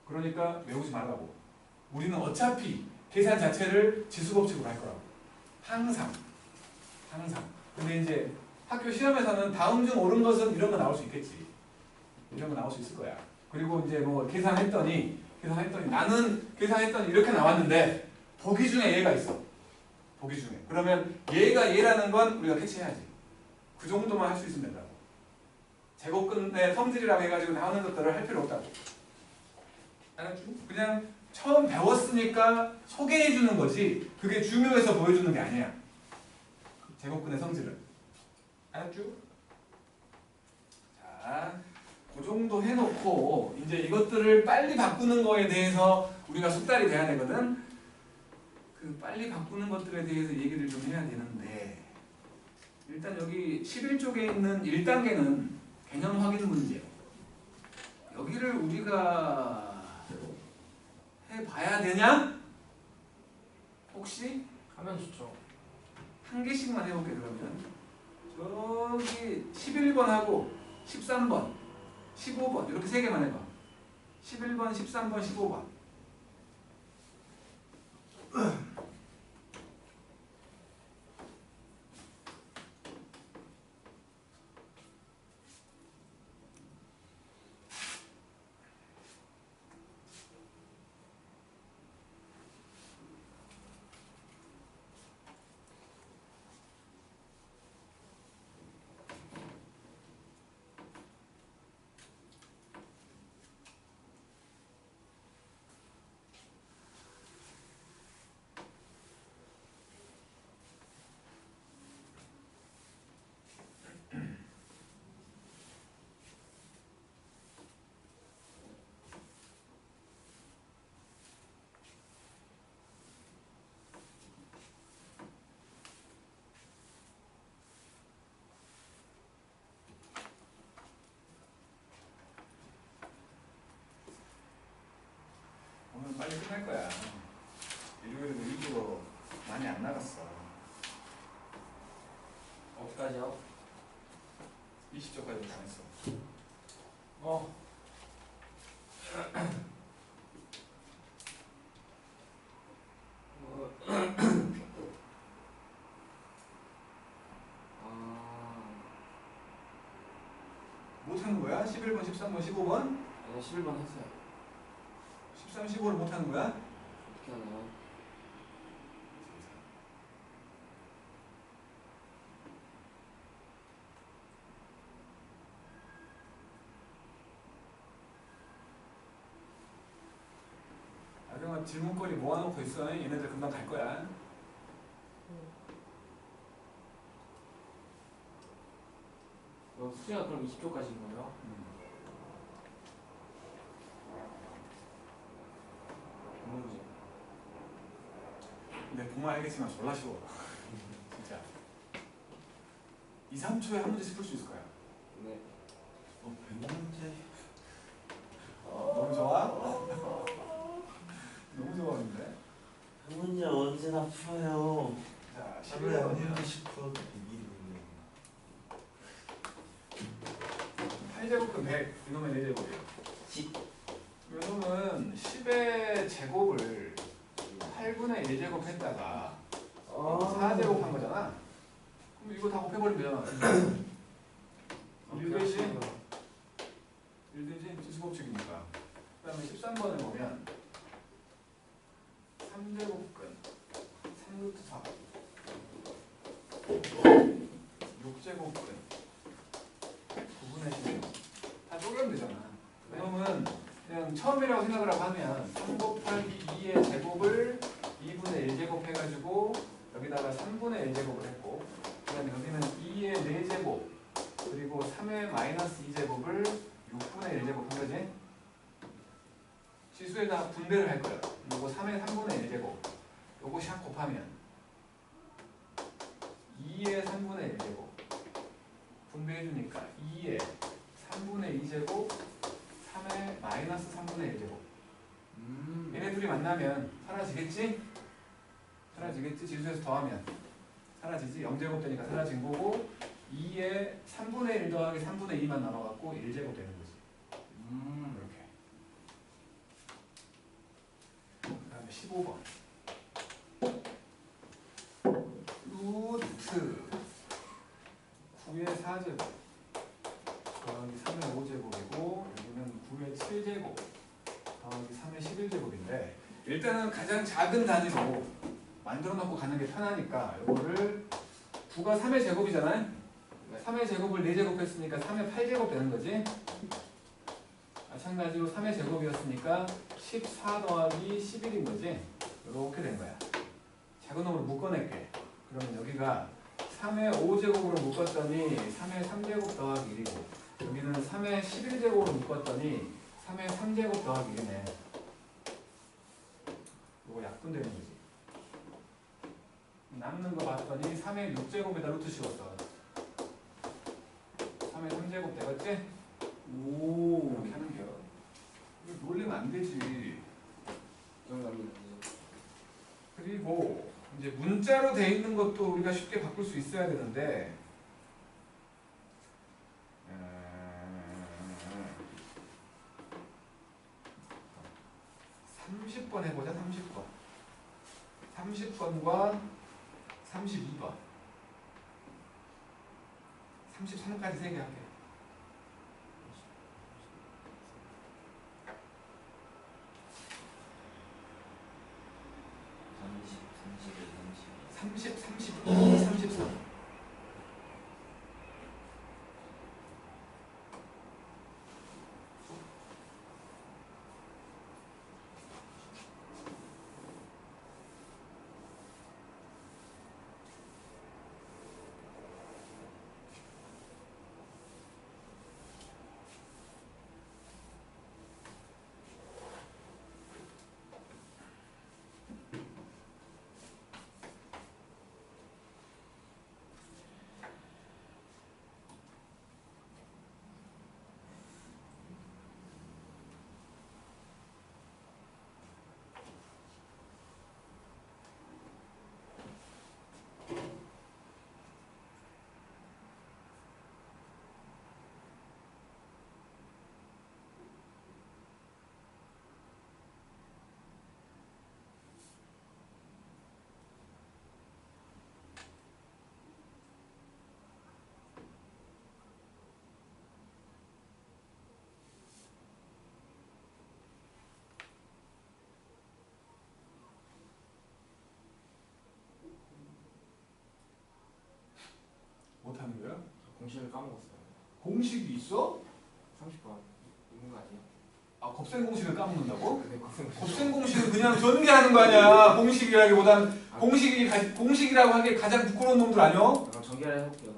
그러니까 외우지 말라고. 우리는 어차피 계산 자체를 지수법칙으로 할 거라고. 항상. 근데 이제 학교 시험에서는 다음 중 옳은 것은 이런 거 나올 수 있겠지. 이런 거 나올 수 있을 거야. 그리고 이제 계산했더니 나는 계산했더니 이렇게 나왔는데 보기 중에 얘가 있어. 보기 중에. 그러면 얘가 얘라는 건 우리가 캐치해야지. 그 정도만 할 수 있으면 된다고. 제곱근의 성질이라고 해가지고 나오는 것들을 할 필요 없다고. 알았죠? 그냥 처음 배웠으니까 소개해 주는 거지 그게 중요해서 보여주는 게 아니야. 제곱근의 성질은. 알았죠? 자, 그 정도 해놓고 이제 이것들을 빨리 바꾸는 거에 대해서 우리가 숙달이 돼야 되거든. 그 빨리 바꾸는 것들에 대해서 얘기를 좀 해야 되는데 일단 여기 11쪽에 있는 1단계는 개념 확인 문제예요. 여기를 우리가 해봐야 되냐? 혹시? 하면 좋죠. 한 개씩만 해볼게 그러면. 저기 11번하고 13번, 15번 이렇게 세 개만 해봐. 11번, 13번, 15번. 오늘 빨리 끝날 거야. 일요일에도 일부러 많이 안 나갔어. 어디까지요? 20쪽까지 다 했어. 어. 못하는 거야? 11번, 13번, 15번? 아니 11번 했어요. 13, 15를 못하는 거야? 어떻게 하나요? 아경아 질문거리 모아놓고 있어. 얘네들 금방 갈 거야. 수지가 그럼 20초까지인 거예요? 문제. 근데 보면 알겠지만 졸라 쉬워. 진짜. 2, 3초에 한 문제씩 풀 수 있을 거야. 네. 100문제. 너무 좋아? 너무 좋아하는데? 100문제 언제나 풀어요. 자, 하루에 11번이야. 10% 비기는. 8제곱은 100. 이놈의 4제곱이에요. 10. 이놈은 10의 제곱을 8분의 1제곱 했다가 4제곱 한 거잖아. 그럼 이거 다 곱해버리면 되잖아. 일되지? 일되지? 지수법칙이니까. 그 다음에 13번을 보면 3제곱근 3루트 4 6제곱근 9분의 16 다 쪼개면 되잖아. 그러면 그냥 처음이라고 생각을 하고 하면 3 곱하기 2의 제곱을 2분의 1제곱 해가지고 여기다가 3분의 1제곱을 했고 그 다음에 여기는 2의 4제곱 그리고 3의 마이너스 2제곱을 6분의 1제곱 한 거지? 지수에다 분배를 할 거야. 요거 3의 3분의 1제곱 요거 샥 곱하면 2의 3분의 1제곱 분배해주니까 2의 3분의 2제곱 3의 마이너스 3분의 1제곱 얘네 둘이 만나면 사라지겠지? 사라지겠지? 지수에서 더하면 사라지지? 0제곱 되니까 사라진 거고 2의 3분의 1 더하기 3분의 2만 남아갖고 1제곱 되는 거지. 이렇게. 그 다음에 15번 루트 9의 4제곱 더하기 3의 5제곱이고 여기는 9의 7제곱 더하기 3의 11제곱인데 일단은 가장 작은 단위로 만들어 놓고 가는 게 편하니까 이거를 9가 3의 제곱이잖아요. 3의 제곱을 4제곱 했으니까 3의 8제곱 되는 거지. 마찬가지로 3의 제곱이었으니까 14 더하기 11인 거지. 이렇게 된 거야. 작은 놈으로 묶어낼게. 그러면 여기가 3의 5제곱으로 묶었더니 3의 3제곱 더하기 1이고 여기는 3의 11제곱으로 묶었더니 3의 3제곱 더하기 1이네. 이거 약분되는 거지. 남는 거 봤더니 3의 6제곱에다 루트 씌웠어. 3의 3제곱 되겠지? 오. 이렇게 하는 거야. 이거 놀리면 안 되지. 정답입니다. 그리고 이제 문자로 돼 있는 것도 우리가 쉽게 바꿀 수 있어야 되는데 30번 해보자. 30번 30번과 32번 33까지 3개 할게. 30, 32, 33 못하는 거야? 공식을 까먹었어요. 공식이 있어? 30번 있는 거 아니에요? 아, 곱셈 공식을 까먹는다고? 근데 곱셈 공식은 그냥 전개하는 거 아니야. 공식이라기보단 공식이라고 하기에 가장 부끄러운 놈들 아니야? 그럼 전개를 해볼게요.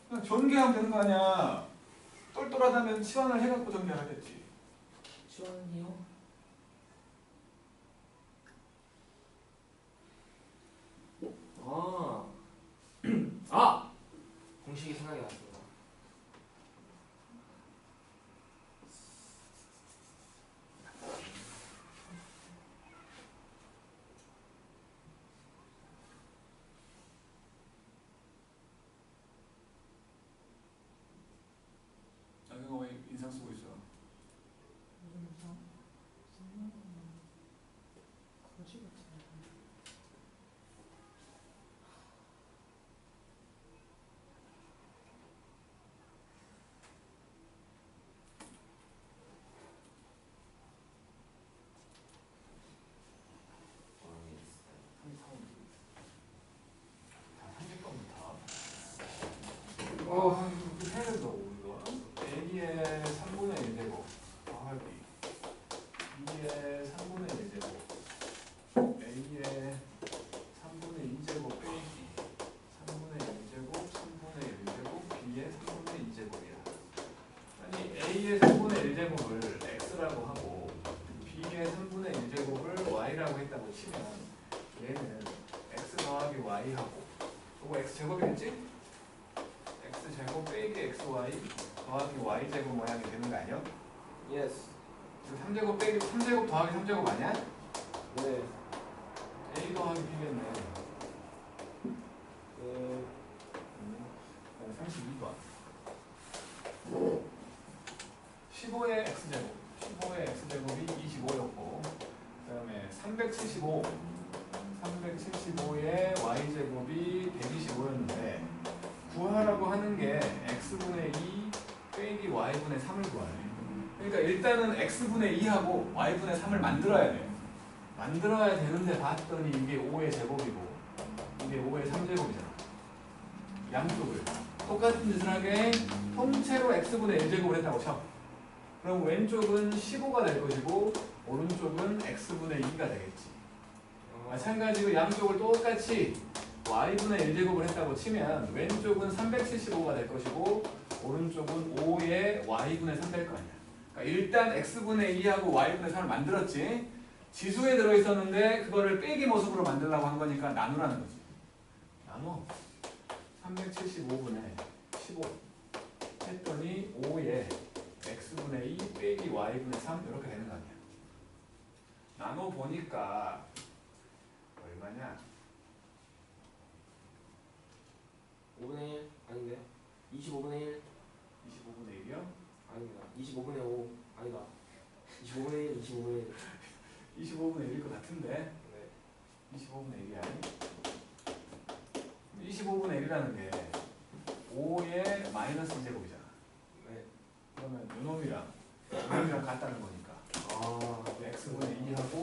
그냥 전개하면 되는 거 아니야. 똘똘하다면 치환을 해갖고 전개하겠지. 시원이요? 아, 아! 공식이 생각이 났습니다. 나경아 왜 인상 쓰고 있어? 해야 된다고 우리가. A의 3분의 1제곱 더하기 B의 3분의 1제곱 A의 3분의 2제곱 빼기 3분의 1제곱 3분의 1제곱 B의 3분의 2제곱이야. 아니 A의 3분의 1제곱을 X라고 하고 B의 3분의 1제곱을 Y라고 했다고 치면 얘는 X 더하기 Y하고 이거 X제곱이겠지? X제곱 빼기 XY 더하기 Y제곱 모양이 되는 거 아니야? 예스. 3제곱 빼기 3제곱 더하기 3제곱 아니야? 네. A 더하기 B겠네. 네. 32번 15의 X제곱 15의 X제곱이 25였고 그 다음에 375의 Y제곱이 125였는데 구하라고 하는 게 X분의 2 빼기 Y분의 3을 구하네. 그러니까 일단은 X분의 2하고 Y분의 3을 만들어야 돼. 만들어야 되는데 봤더니 이게 5의 제곱이고 이게 5의 3제곱이잖아. 양쪽을 똑같은 짓을 하게 통째로 x분의 1제곱을 했다고 쳐. 그럼 왼쪽은 15가 될 것이고 오른쪽은 x분의 2가 되겠지. 마찬가지로 양쪽을 똑같이 y분의 1제곱을 했다고 치면 왼쪽은 375가 될 것이고 오른쪽은 5의 y분의 3 될 거 아니야. 그러니까 일단 x분의 2하고 y분의 3을 만들었지. 지수에 들어있었는데 그거를 빼기 모습으로 만들려고 한 거니까 나누라는 거지. 나눠 375분의 15 했더니 5에 x분의 2 빼기 y분의 3 이렇게 되는 거 아니야. 나눠 보니까 얼마냐? 5분의 1 아닌데? 25분의 1 25분의 1이요? 아닙니다. 25분의 5 아니다. 25분의 1 25분의 1 25분의 1일 것 같은데 네. 25분의 1이 아니? 25분의 1이라는 게 5의 마이너스 2제곱이잖아. 네. 그러면 요놈이랑 같다는 거니까 아 x분의 2하고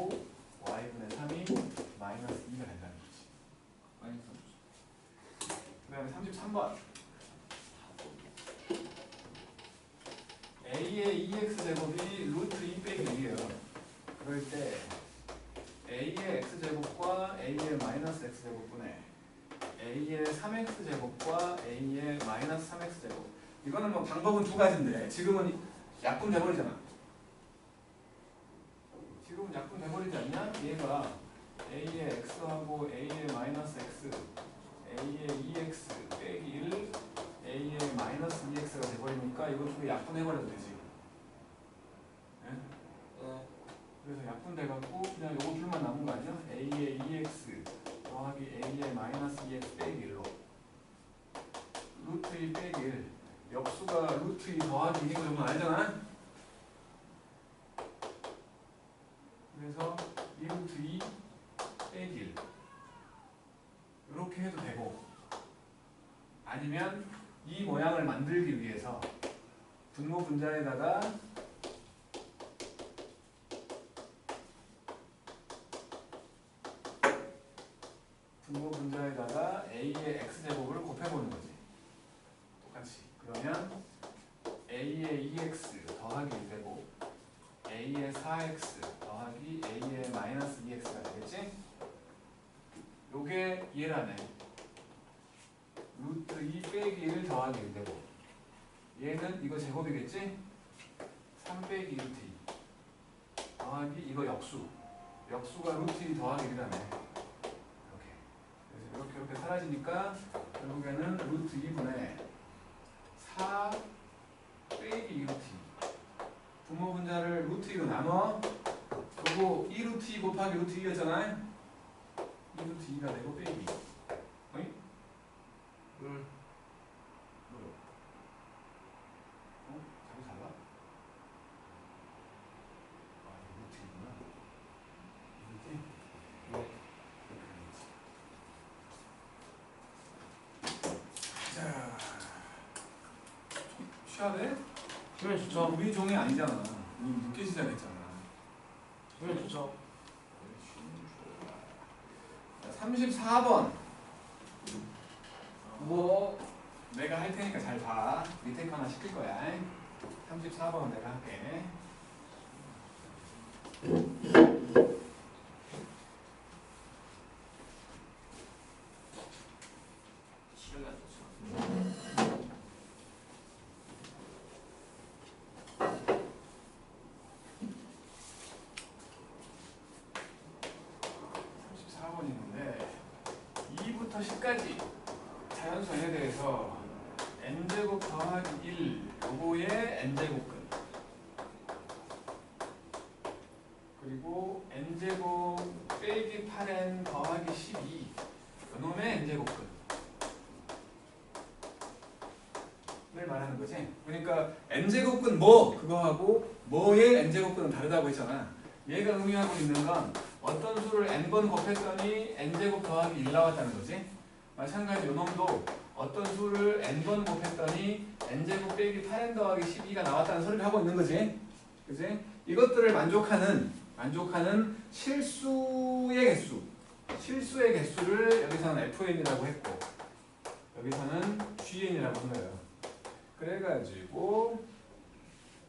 y분의 3이 마이너스 2가 된다는 거지. 그 다음에 33번 a의 2x제곱이 루트 2 빼기 2예요. 그럴 때 a의 x제곱과 a의 마이너스 x제곱분의 a의 3x제곱과 a의 마이너스 3x제곱. 이거는 뭐 방법은 두 가지인데 지금은 약분 돼버리잖아. 지금은 약분 돼버리지 않냐? 얘가 a의 x하고 a의 마이너스 x a의 2x 빼기 1 a의 마이너스 2x가 돼버리니까 이거 두 개 약분해버려도 되지. 네? 네. 그래서 약분돼갖고 그냥 요거 줄만 남은 거 아니야? a의 2x 더하기 a의 마이너스 2x 빼기 1로 루트 2 빼기 1 역수가 루트 2 더하기 2인 거 정도 알잖아? 그래서 2 루트 2 빼기 1 이렇게 해도 되고 아니면 이 모양을 만들기 위해서 분모 분자에다가 a의 x제곱을 곱해보는 거지. 똑같이. 그러면 a의 2x 더하기 1제곱 a의 4x 더하기 a의 마이너스 2x가 되겠지? 요게 얘라네. 루트 2 빼기 1 더하기 1제곱 얘는 이거 제곱이겠지? 3 빼기 루트 2 더하기 이거 역수가 루트 2 더하기 1이라네. 이렇게 사라지니까 결국에는 루트 2분의 4 빼기 2 루트 2 분모 분자를 루트 2로 나눠 그리고 2 루트 2 곱하기 루트 2였잖아요. 2 루트 2가 되고 빼기 2 어이? 뭐요? 자꾸 달라? 아 이거 루트 2구나. 이거지? 네. 자, 쉬어야 돼? 쉬면 좋죠. 우리 종이 아니잖아. 우리 늦게 시작했잖아. 쉬면 좋죠. 34번. 뭐? 내가 할 테니까 잘 봐. 밑에 거 하나 시킬 거야. 34번 내가 할게. 시간이 안 좋죠. 34번 있는데 2부터 10까지 자연수에 대해서 n제곱 더하기 1 요거의 n제곱근 그리고 n제곱 빼기 8n 더하기 12 요놈의 n제곱근 를 말하는 거지. 그러니까 n제곱근 뭐 그거하고 뭐의 n제곱근은 다르다고 했잖아. 얘가 의미하고 있는 건 어떤 수를 n번 곱했더니 n제곱 더하기 1 나왔다는 거지. 마찬가지 요놈도 어떤 수를 n번 곱했더니 n제곱 빼기 8n 더하기 12가 나왔다는 소리를 하고 있는 거지. 그지? 이것들을 만족하는 실수의 개수 실수의 개수를 여기서는 FN이라고 했고 여기서는 GN이라고 한 거예요. 그래가지고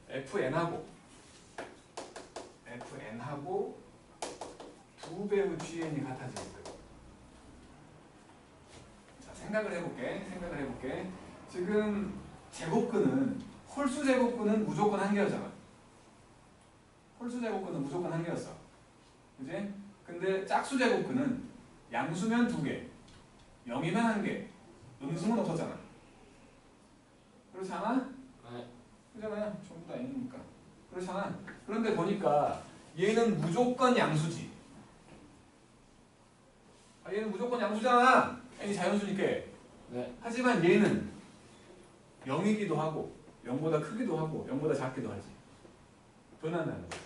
FN하고 두 배의 GN이 같아지겠고요. 자, 생각을 해볼게. 지금 제곱근은 홀수 제곱근은 무조건 한 개였잖아. 홀수 제곱근은 무조건 한 개였어. 그지? 근데 짝수 제곱근은 양수면 두 개, 0이면 한 개, 음수는 없었잖아. 그렇지 않아? 네. 그잖아요. 전부 다 n이니까. 그렇잖아. 그런데 보니까 얘는 무조건 양수지. 얘는 무조건 양수잖아. n이 자연수니까. 네. 하지만 얘는 0이기도 하고 0보다 크기도 하고 0보다 작기도 하지. 변한다는 거야.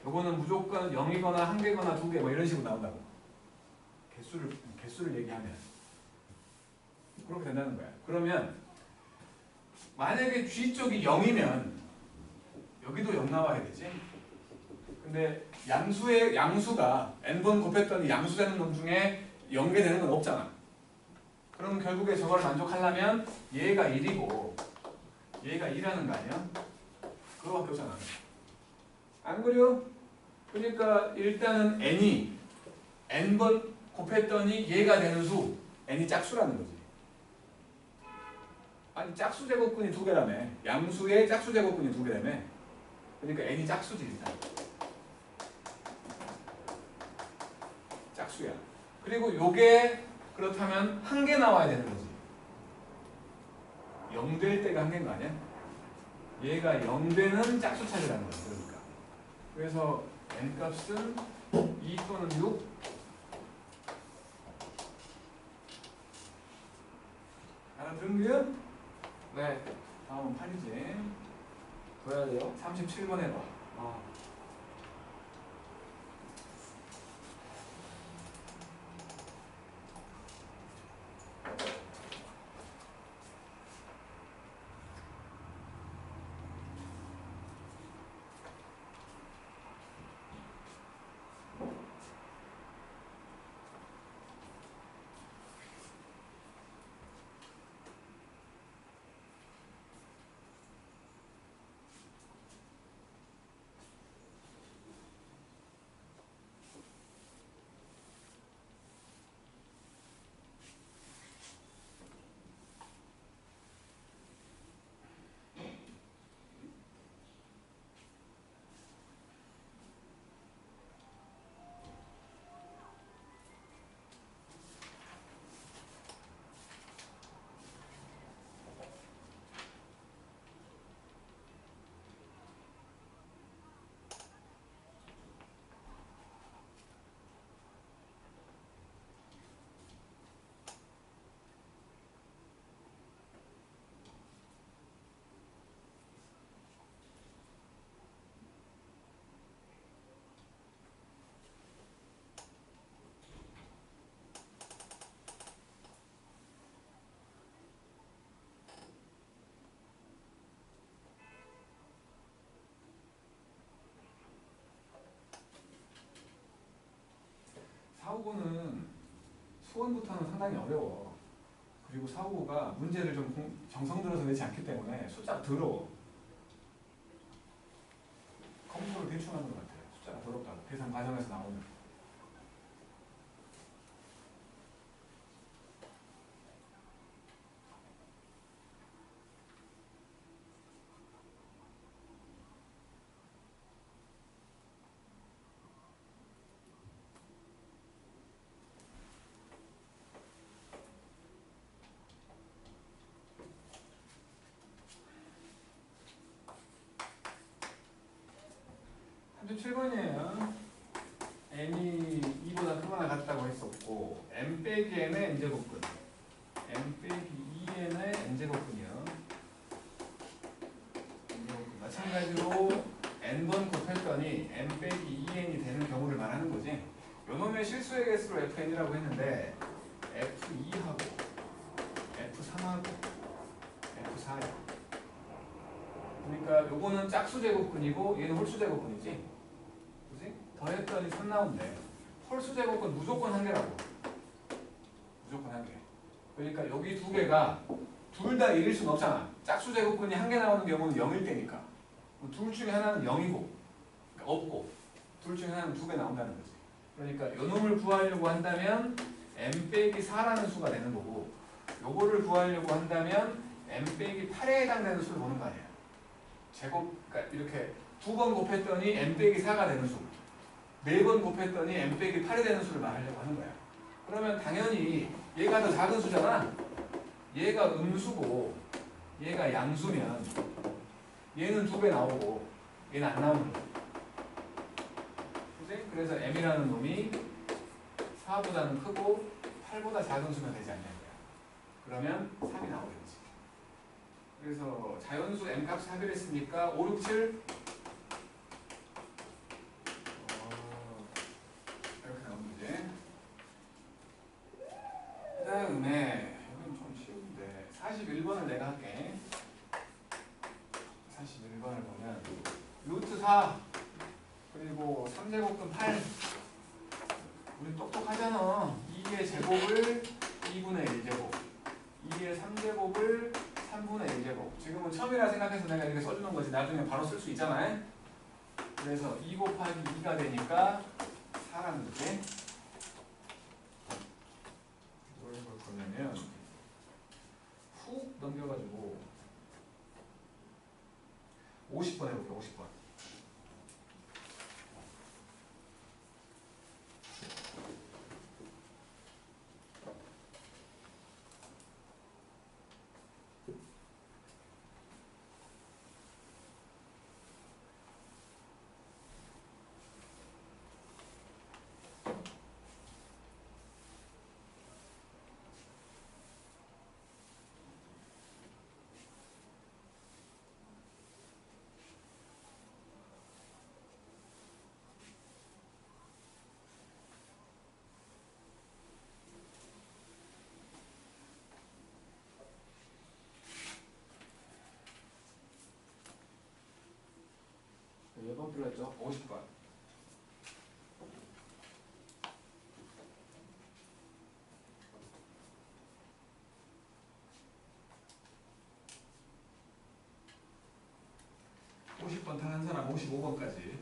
요거는 무조건 0이거나 한 개거나 두 개 뭐 이런 식으로 나온다고. 개수를 얘기하면 그렇게 된다는 거야. 그러면 만약에 G 쪽이 0이면 여기도 0 나와야 되지. 근데 양수가 n번 곱했더니 양수 되는 놈 중에 0개 되는 건 없잖아. 그럼 결국에 저걸 만족하려면 얘가 1이고 얘가 2라는 거 아니야? 그거밖에 없잖아. 안 그래요? 그러니까 일단은 n이 n번 곱했더니 얘가 되는 수 n이 짝수라는 거지. 아니 짝수 제곱근이 두 개라며. 양수의 짝수 제곱근이 두 개라며. 그러니까 n이 짝수지 일단. 짝수야. 그리고 요게 그렇다면 한 개 나와야 되는 거지. 0 될 때가 한 개인 거 아니야? 얘가 0 되는 짝수 찾으라는 거야. 그러니까. 그래서 n 값은 2 또는 6. 알아들은겨? 네. 다음은 8이지. 더 해야 돼요? 37번 해봐. 아. 사후고는 수원부터는 상당히 어려워. 그리고 사후고가 문제를 좀 정성 들여서 내지 않기 때문에 숫자가 더러워. 컴퓨터를 대충 하는 것 같아. 숫자가 더럽다. 계산 과정에서 나오는. 현재 7번이에요. n이 2보다 크거나 같다고 했었고 n 빼기 n의 n제곱근 n 빼기 2n의 n제곱근이요. 마찬가지로 n번 곱했더니 n 빼기 2n이 되는 경우를 말하는 거지. 요놈의 실수의 개수로 fn이라고 했는데 f2하고 f3하고 f4야. 그러니까 요거는 짝수 제곱근이고 얘는 홀수 제곱근이지. 그지? 더했더니 3 나온대. 홀수 제곱은 무조건 한 개라고. 무조건 한 개. 그러니까 여기 두 개가 둘 다 1일 수는 없잖아. 짝수 제곱근이 한 개 나오는 경우는 0일 때니까. 둘 중에 하나는 0이고 그러니까 없고 둘 중에 하나는 두 개 나온다는 거지. 그러니까 요 놈을 구하려고 한다면 m 빼기 4라는 수가 되는 거고 요거를 구하려고 한다면 m 빼기 8에 해당되는 수를 보는 거 아니야. 제곱, 그러니까 이렇게 두 번 곱했더니 m 빼기 4가 되는 수, 네 번 곱했더니 m 빼기 8이 되는 수를 말하려고 하는 거야. 그러면 당연히 얘가 더 작은 수잖아. 얘가 음수고 얘가 양수면 얘는 두 배 나오고 얘는 안 나오는 거야. 그치? 그래서 m이라는 놈이 4보다는 크고 8보다 작은 수면 되지 않냐는 거야. 그러면 3이 나오겠지. 그래서 자연수 m 값을 합의했으니까 5, 6, 7 이렇게 나오는 거지. 그 다음에 여기는 좀 쉬운데 41번을 내가 할게. 41번을 보면 루트 4 그리고 3제곱근 8 우리 똑똑하잖아. 2의 제곱을 2분의 1제곱 2의 3제곱을 3분의 1제곱 지금은 처음이라 생각해서 내가 이렇게 써주는 거지. 나중에 바로 쓸 수 있잖아요. 그래서 2 곱하기 2가 되니까 4라는 거지. 뭘 볼 거냐면 훅 넘겨가지고 50번 해볼게. 50번. 몇 번 필요했죠? 50번. 다 한 사람 55번까지.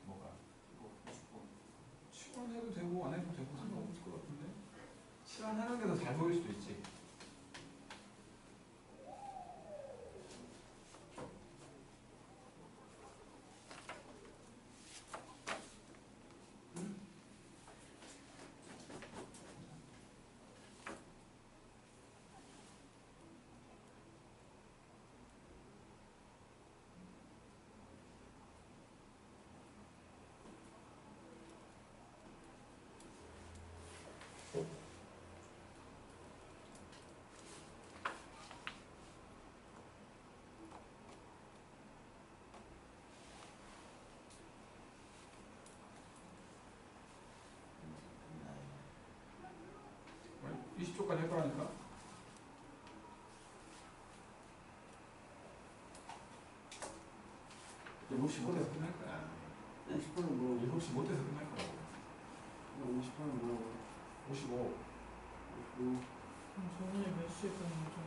뭐가? 치환해도 되고 안 해도 되고 상관없을 것 같은데? 치환하는 게 더 잘 보일 수도 있지. 아니, 20초까지 할 거라니까. 네, 7시 못해서 끝날 거야. 50번은 뭐 7시 못해서 끝날 거라고. 50번은 뭐 55. 저번에 몇 시에 끝나죠?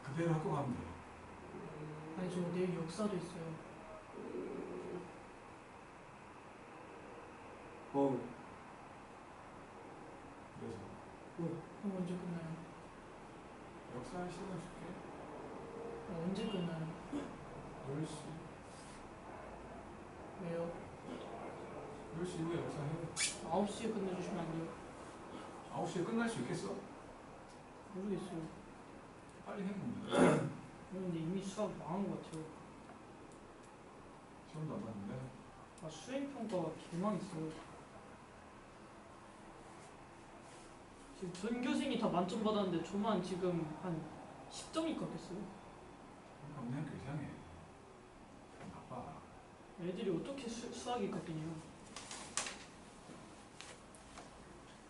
그대로 학교 가면 돼. 아니 저 내일 역사도 있어요. 그래서 그럼 언제 끝나요? 역사 시간 줄게. 언제 끝나요? 10시. 왜요? 10시 이후에 역사해. 9시에 끝내주시면 안 돼요? 9시에 끝날 수 있겠어? 모르겠어요. 빨리 해보면 근데 이미 수학 망한 것 같아요. 시험도 안 봤는데. 아, 수행평가가 개망했어요. 지금 전 교생이 다 만점 받았는데 저만 지금 한 10점이 깎였어요. 우리 학교 이상해. 나빠. 애들이 어떻게 수학이 깎이냐.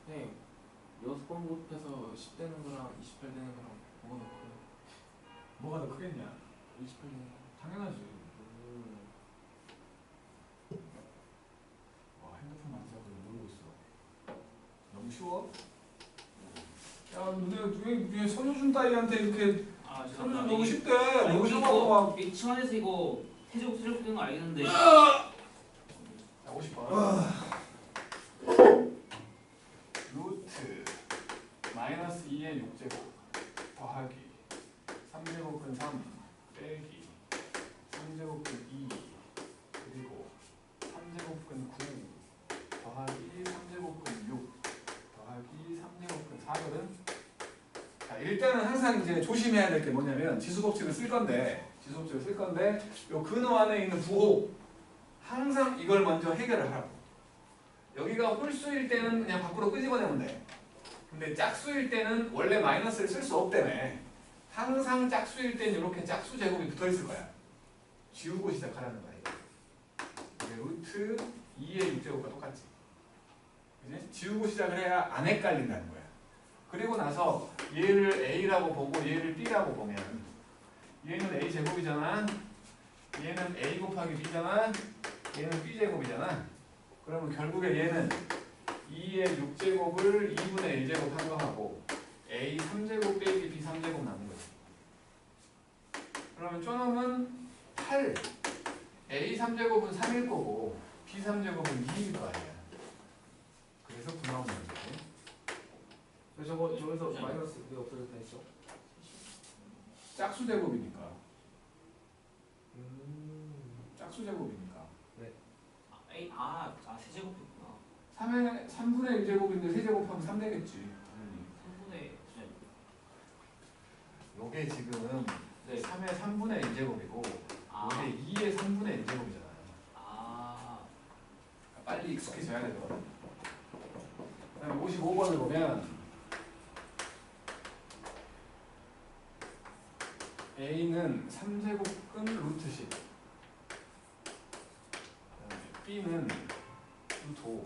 네. 6번 곱해서 10 되는 거랑 28 되는 거랑 뭐가 더 커요? 뭐가 더 크겠냐? 28 되는 거. 당연하지. 와, 핸드폰 만지자고 모르고 있어. 너무 쉬워? 야, 너네 손효준 따위한테 이렇게 아 손효준 죄송합니다. 너무 쉽대. 아니, 너무 우리 쉬워하고 막. 이 층안에서 이거 세제곱 되는 거 알겠는데. 자, 50번. 루트 마이너스 2의 6제곱 더하기 3제곱근 3 빼기 3제곱근 2 그리고 3제곱근 9 더하기 3제곱근 6 더하기 3제곱근 4거든. 자, 일단은 항상 이제 조심해야 될 게 뭐냐면 지수법칙을 쓸 건데 요 근호 안에 있는 부호 항상 이걸 먼저 해결을 하라고. 여기가 홀수일 때는 그냥 밖으로 끄집어내면 돼. 근데 짝수일 때는 원래 마이너스를 쓸 수 없다며. 항상 짝수일 때는 이렇게 짝수 제곱이 붙어있을 거야. 지우고 시작하라는 거야. 이게 루트 2의 6제곱과 똑같지. 그지? 지우고 시작을 해야 안 헷갈린다는 거야. 그리고 나서 얘를 A라고 보고 얘를 B라고 보면 얘는 A 제곱이잖아. 얘는 A 곱하기 B잖아. 얘는 B 제곱이잖아. 그러면 결국에 얘는 2의 6제곱을 2분의 1제곱 한 거 하고 A 3제곱 빼기 B 3제곱 남은 거지. 그러면 쪼놈은 8 A 3제곱은 3일 거고 B 3제곱은 2일 거 아니야. 그래서 9 나오는 거지. 저기서 마이너스 왜 없어졌다 했죠? 짝수 제곱이니까. 짝수 제곱이니까. 세제곱이구나. 3분의 1제곱인데 세제곱하면 3 되겠지. 3분의 요게 지금 네. 3의 3분의 1제곱이고 아. 요게 2의 3분의 1제곱이잖아. 아. 빨리 익숙해져야 되거든. 그다음에 55번을 보면 A는 3제곱근 루트 10 B는 루트 5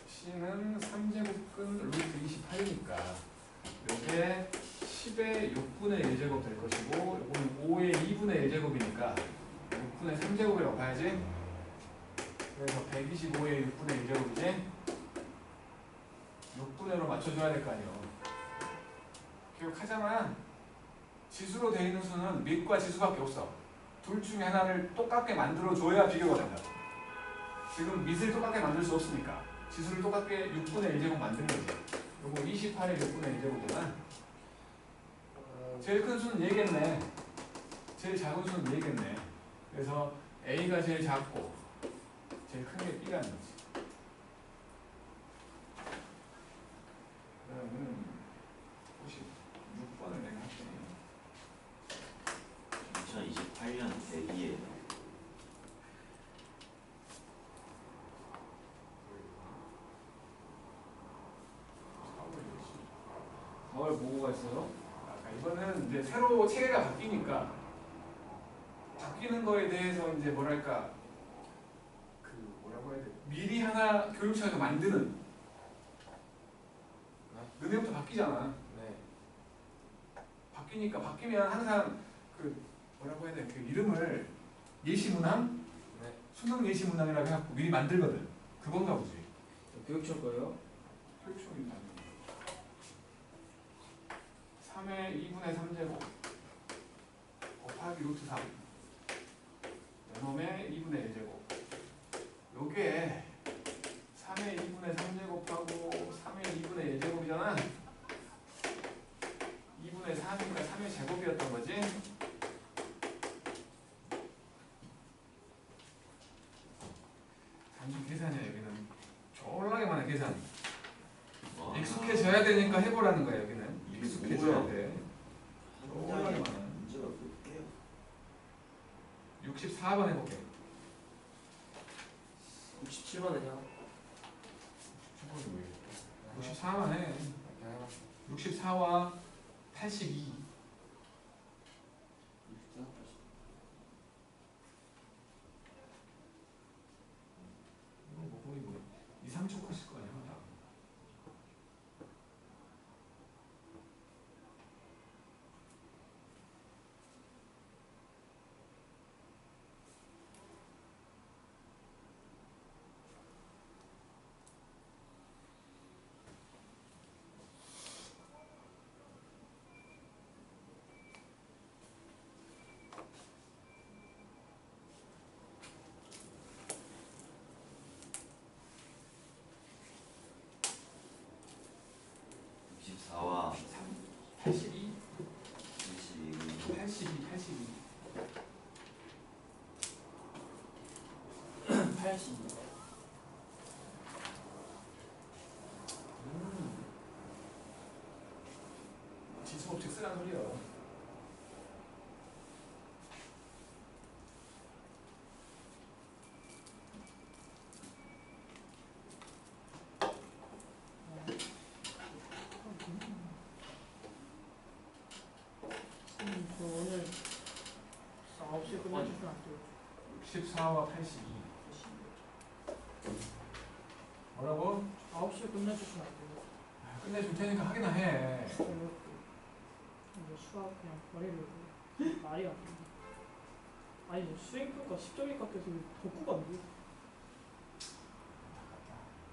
C는 3제곱근 루트 28이니까 요게 10의 6분의 1제곱 될 것이고 요거는 5의 2분의 1제곱이니까 6분의 3제곱이라고 봐야지. 그래서 125의 6분의 1제곱이지 6분의로 맞춰줘야 될 거 아니에요. 기억하잖아. 지수로 되어 있는 수는 밑과 지수밖에 없어. 둘 중에 하나를 똑같게 만들어줘야 비교가 된다. 지금 밑을 똑같게 만들 수 없으니까 지수를 똑같게 6분의 1제곱 만드는 거지. 요거 28의 6분의 1제곱이잖아. 제일 큰 수는 얘겠네. 제일 작은 수는 얘겠네. 그래서 A가 제일 작고 제일 큰 게 B라는 거지. 그러면 56번을 내가 할게. 2028년 대기에 4월 보고가 있어요? 이거는 이제 새로 체계가 바뀌니까 바뀌는 거에 대해서 이제 뭐랄까 그 뭐라고 해야 돼? 미리 하나 교육청에서 만드는 너네부터 바뀌잖아. 네. 바뀌니까 바뀌면 항상 그 뭐라고 해야 돼? 그 이름을 예시문항, 네. 수능 예시문항이라고 해갖고 미리 만들거든. 그건가 보지. 교육청 거예요? 교육청이 아니고 3의 2분의 3제곱 곱하기 루트 3 요놈의 2분의 1제곱 요게 3의 2분의 3제곱하고 3의 2분의 1제곱이잖아. 2분의 3이니까 3의 제곱이었던 거지. 단순 계산이야. 여기는 졸라게 많은 계산. 익숙해져야 되니까 해보라는 거야. 여기는 익숙해져야 돼. 한장에 문제가 몇 개요? 64번 해볼게. 67번은요? 64만 해. 64와 82. 이거 뭐 거의 뭐 2, 3초 컸을 거 아니야. 다. 와 82, 32 82, 82. 82. 지수법칙 쓰란 소리야. 저 오늘 9시에 끝내주시면 안 돼요? 64와 82. 뭐라고? 9시에 끝내주시면 안 돼요? 끝내줄 테니까 하기나 해. 이거 수학 그냥 버리려고 말이 안 돼. 아니 뭐 수행평가 10점이 깎여서 덕후가 안 돼.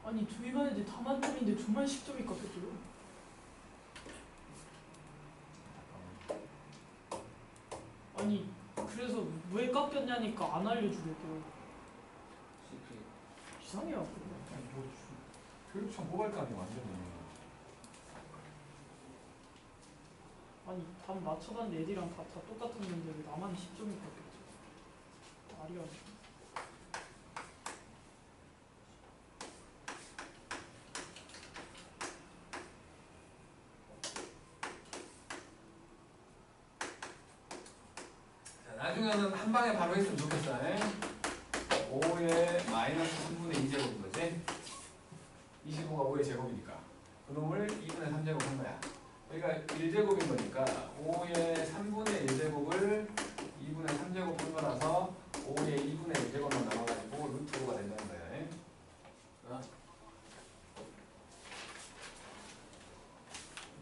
아니 저희만 애들 다 만점인데 저만 10점이 깎였어요. 아니 그래서 왜 깎였냐니까 안 알려주겠더라고. 이상해요. 아니, 뭐 교육청 뽑을 거 아니야 완전히. 아니 답 맞춰봤는데 애들이랑 다 똑같았는데 왜 나만 10점이 깎였지? 말이 안 돼. 자, 나중에는 한 방에 바로 했으면 좋겠어. 5의 마이너스 3분의 2제곱인 거지. 25가 5의 제곱이니까 그놈을 2분의 3제곱 한 거야. 그러니까 1제곱인 거니까 5의 3분의 1제곱을 2분의 3제곱 한 거라서 5의 2분의 1제곱만 남아가지고 루트 5가 된다는 거야. 그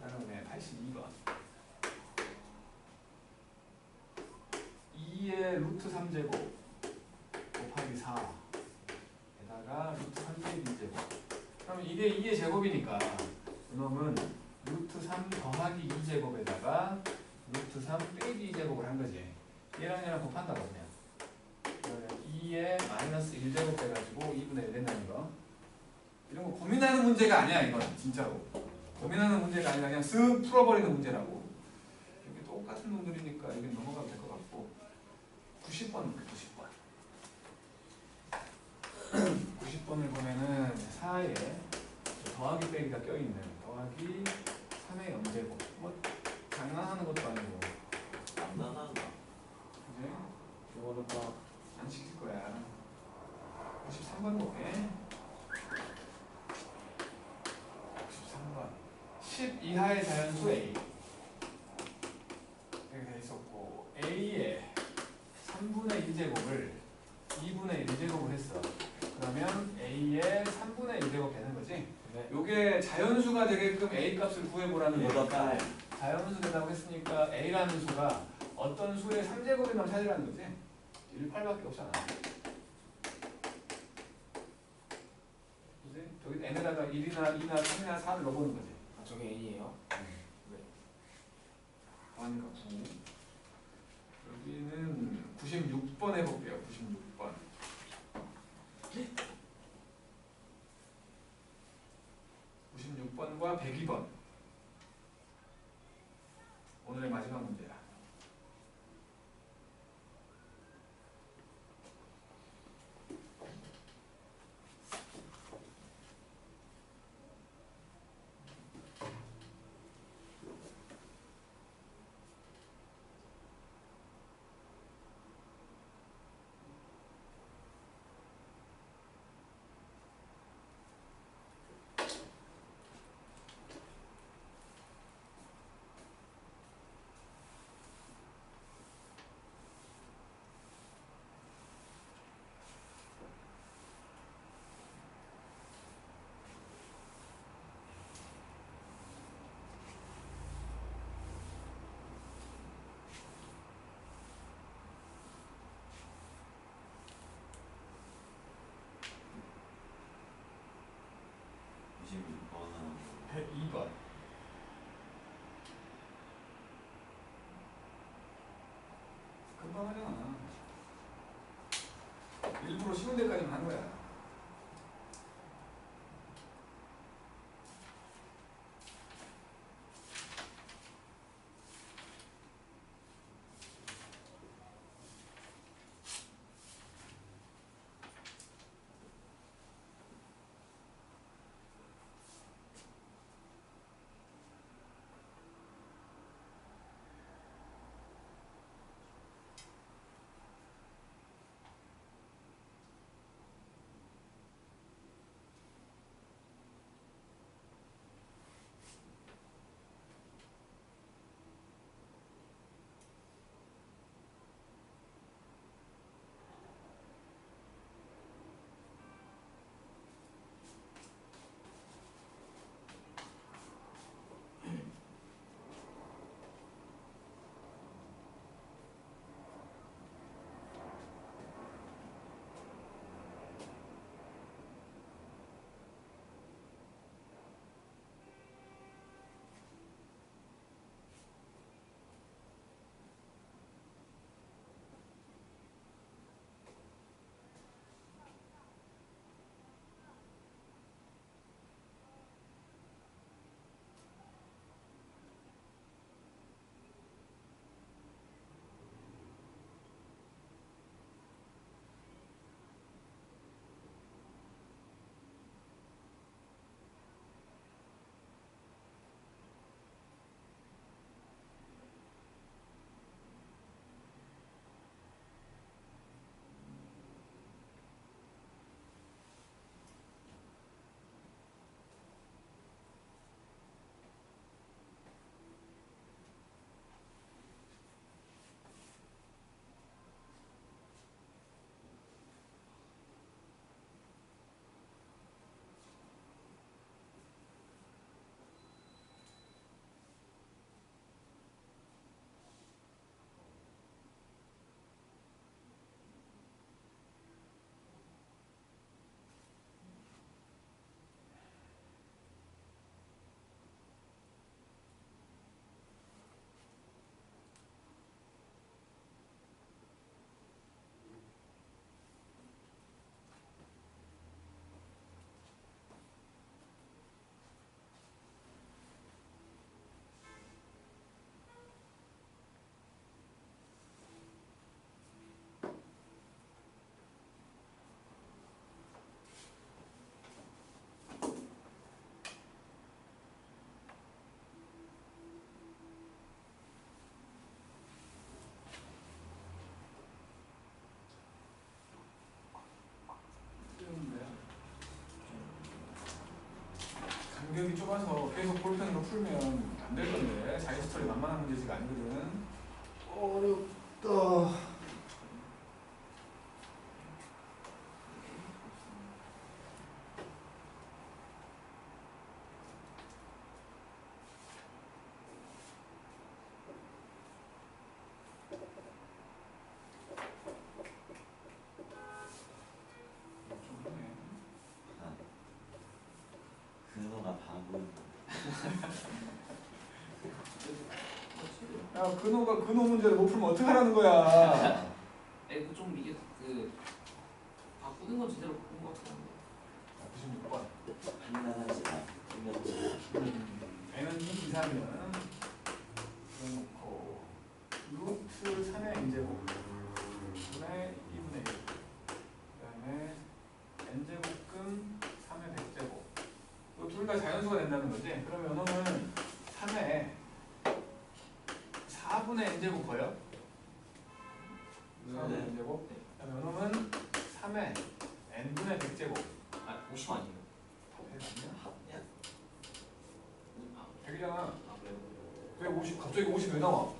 다음에 82번 2의 루트 3제곱 곱하기 4 에다가 루트 3제곱 2제곱. 그럼 이게 2의 제곱이니까 그놈은 루트 3 더하기 2제곱에다가 루트 3 빼기 2제곱을 한 거지. 얘랑 얘랑 곱한다고 그냥. 2의 마이너스 1제곱 해가지고 2분의 1 된다는 거. 이런 거 고민하는 문제가 아니야 이건 진짜로. 고민하는 문제가 아니라 그냥 쓱 풀어버리는 문제라고. 이게 똑같은 놈들이니까 이게 넘어가도 될 것 같고. 90번 볼게 90번. 90번을 보면은 4에 더하기 빼기가 껴있는 더하기 3의 0제곱. 뭐 장난하는 것도 아니고. 장난한다. 그지? 이거는 다 안 시킬 거야. 93번 볼게. 93번. 10 이하의 자연수 A. 이렇게 돼 있었고 A의 3분의 1제곱을 2분의 1제곱을 했어. 그러면 A의 3분의 1제곱 되는 거지? 네. 요게 자연수가 되게끔 A 값을 구해보라는 거니까 8 자연수 된다고 했으니까 A라는 수가 어떤 수의 3제곱이면 찾으라는 거지? 1, 8밖에 없잖아. 그지? 저기 n에다가 1이나 2나 3이나 4를 넣어보는 거지. 아, 저게 A예요? 네. 더하니까 9. 여기는 96번 해볼게요. 96번. 96번과 102번. 오늘의 마지막 문제야. 122번은 102번. 금방 하잖아. 일부러 쉬운 데까지만 한 거야. 간격이 좁아서 계속 볼펜으로 풀면 안 될 건데 자이스토리 만만한 문제지가 아니거든. 어렵다. 좀 하네. 근호가 바보. 야, 근호가 근호 문제를 못 풀면 어떡하라는 거야. 에이 그좀 이게 그 바꾸는 건 제대로 바꾼 것 같은데. 96번. 판단하지 마. 틀렸지. n은 2, 3이면 그래놓고 루트 3의 n제곱 분의 2분의 1 그다음에 n제곱근 3의 100제곱 둘 다 자연수가 된다는 거지. 그러면 요놈은 3의 4분의 n제곱 커요? 4분의 네. n제곱 그다음에 요놈은 3의 n분의 100제곱 아 50 아니에요? 100 아니야? 야, 100이잖아. 아 그래요? 왜 50? 갑자기 50 왜 나와?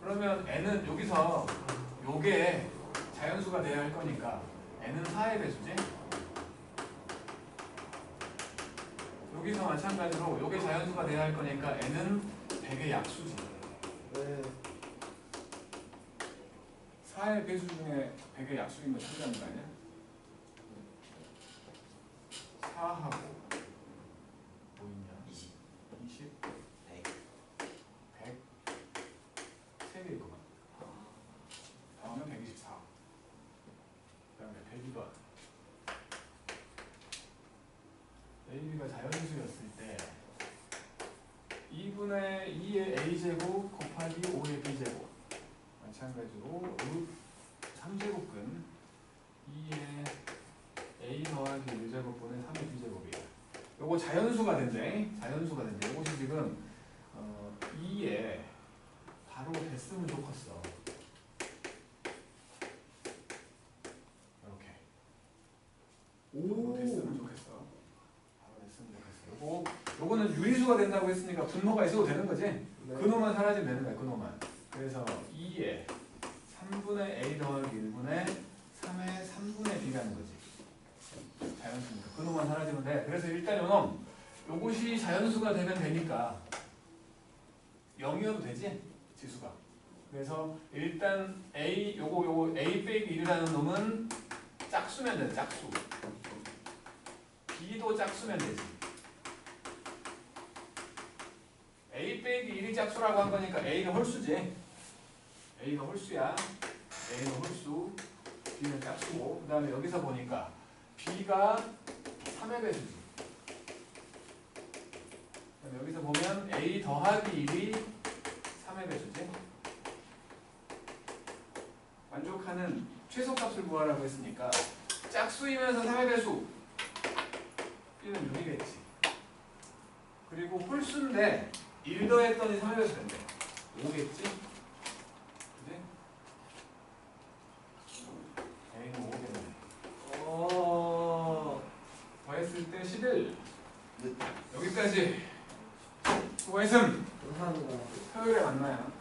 그러면 n은 여기서 요게 자연수가 돼야 할 거니까 n은 4의 배수지? 여기서 마찬가지로 요게 자연수가 돼야 할 거니까 n은 100의 약수지. 네. 4의 배수 중에 100의 약수인 거 찾아가는 거 아니야? 4하고 뭐 있냐? 20, 20, 100, 100 3개일거만. 다음은 124. 그 다음에 102번. AB가 자연수였을 때 2분의 2의 A제곱 곱하기 5의 B제곱 마찬가지로 루트 3제곱근 2의 A 더하기 1제곱분의 3의 B제곱이에요. 요거 자연수가 된대. 자연수가 된대. 요것이 지금 2에 바로 됐으면 좋겠어. 이렇게. 오, 됐으면 좋겠어. 바로 됐으면 좋겠어. 요거는 유리수가 된다고 했으니까 분모가 있어도 되는 거지? 근호만 사라지면 되는 거야. 근호만. 그래서 2에 3분의 A 더하기 1분의 3의 3분의 B라는 거지. 자연수니까 근호만 사라지면 돼. 그래서 일단 요놈 요것이 자연수가 되면 되니까 0이어도 되지? 지수가. 그래서 일단 요거 A 빼기 1이라는 놈은 짝수면 돼. 짝수. B도 짝수면 되지. A 빼기 1이 짝수라고 한 거니까 A는 홀수지. A가 홀수야. A는 홀수. B는 짝수고. 그 다음에 여기서 보니까 B가 3의 배수지. 그럼 여기서 보면 A 더하기 1이 3의 배수지. 만족하는 최소값을 구하라고 했으니까 짝수이면서 3의 배수 B는 6이겠지. 그리고 홀수인데 1 더했더니 3의 배수 된대. 5겠지? 그지? A는 5겠네. 더했을 때 11. 여기까지. 수고했음. 감사합니다. 토요일에 만나요.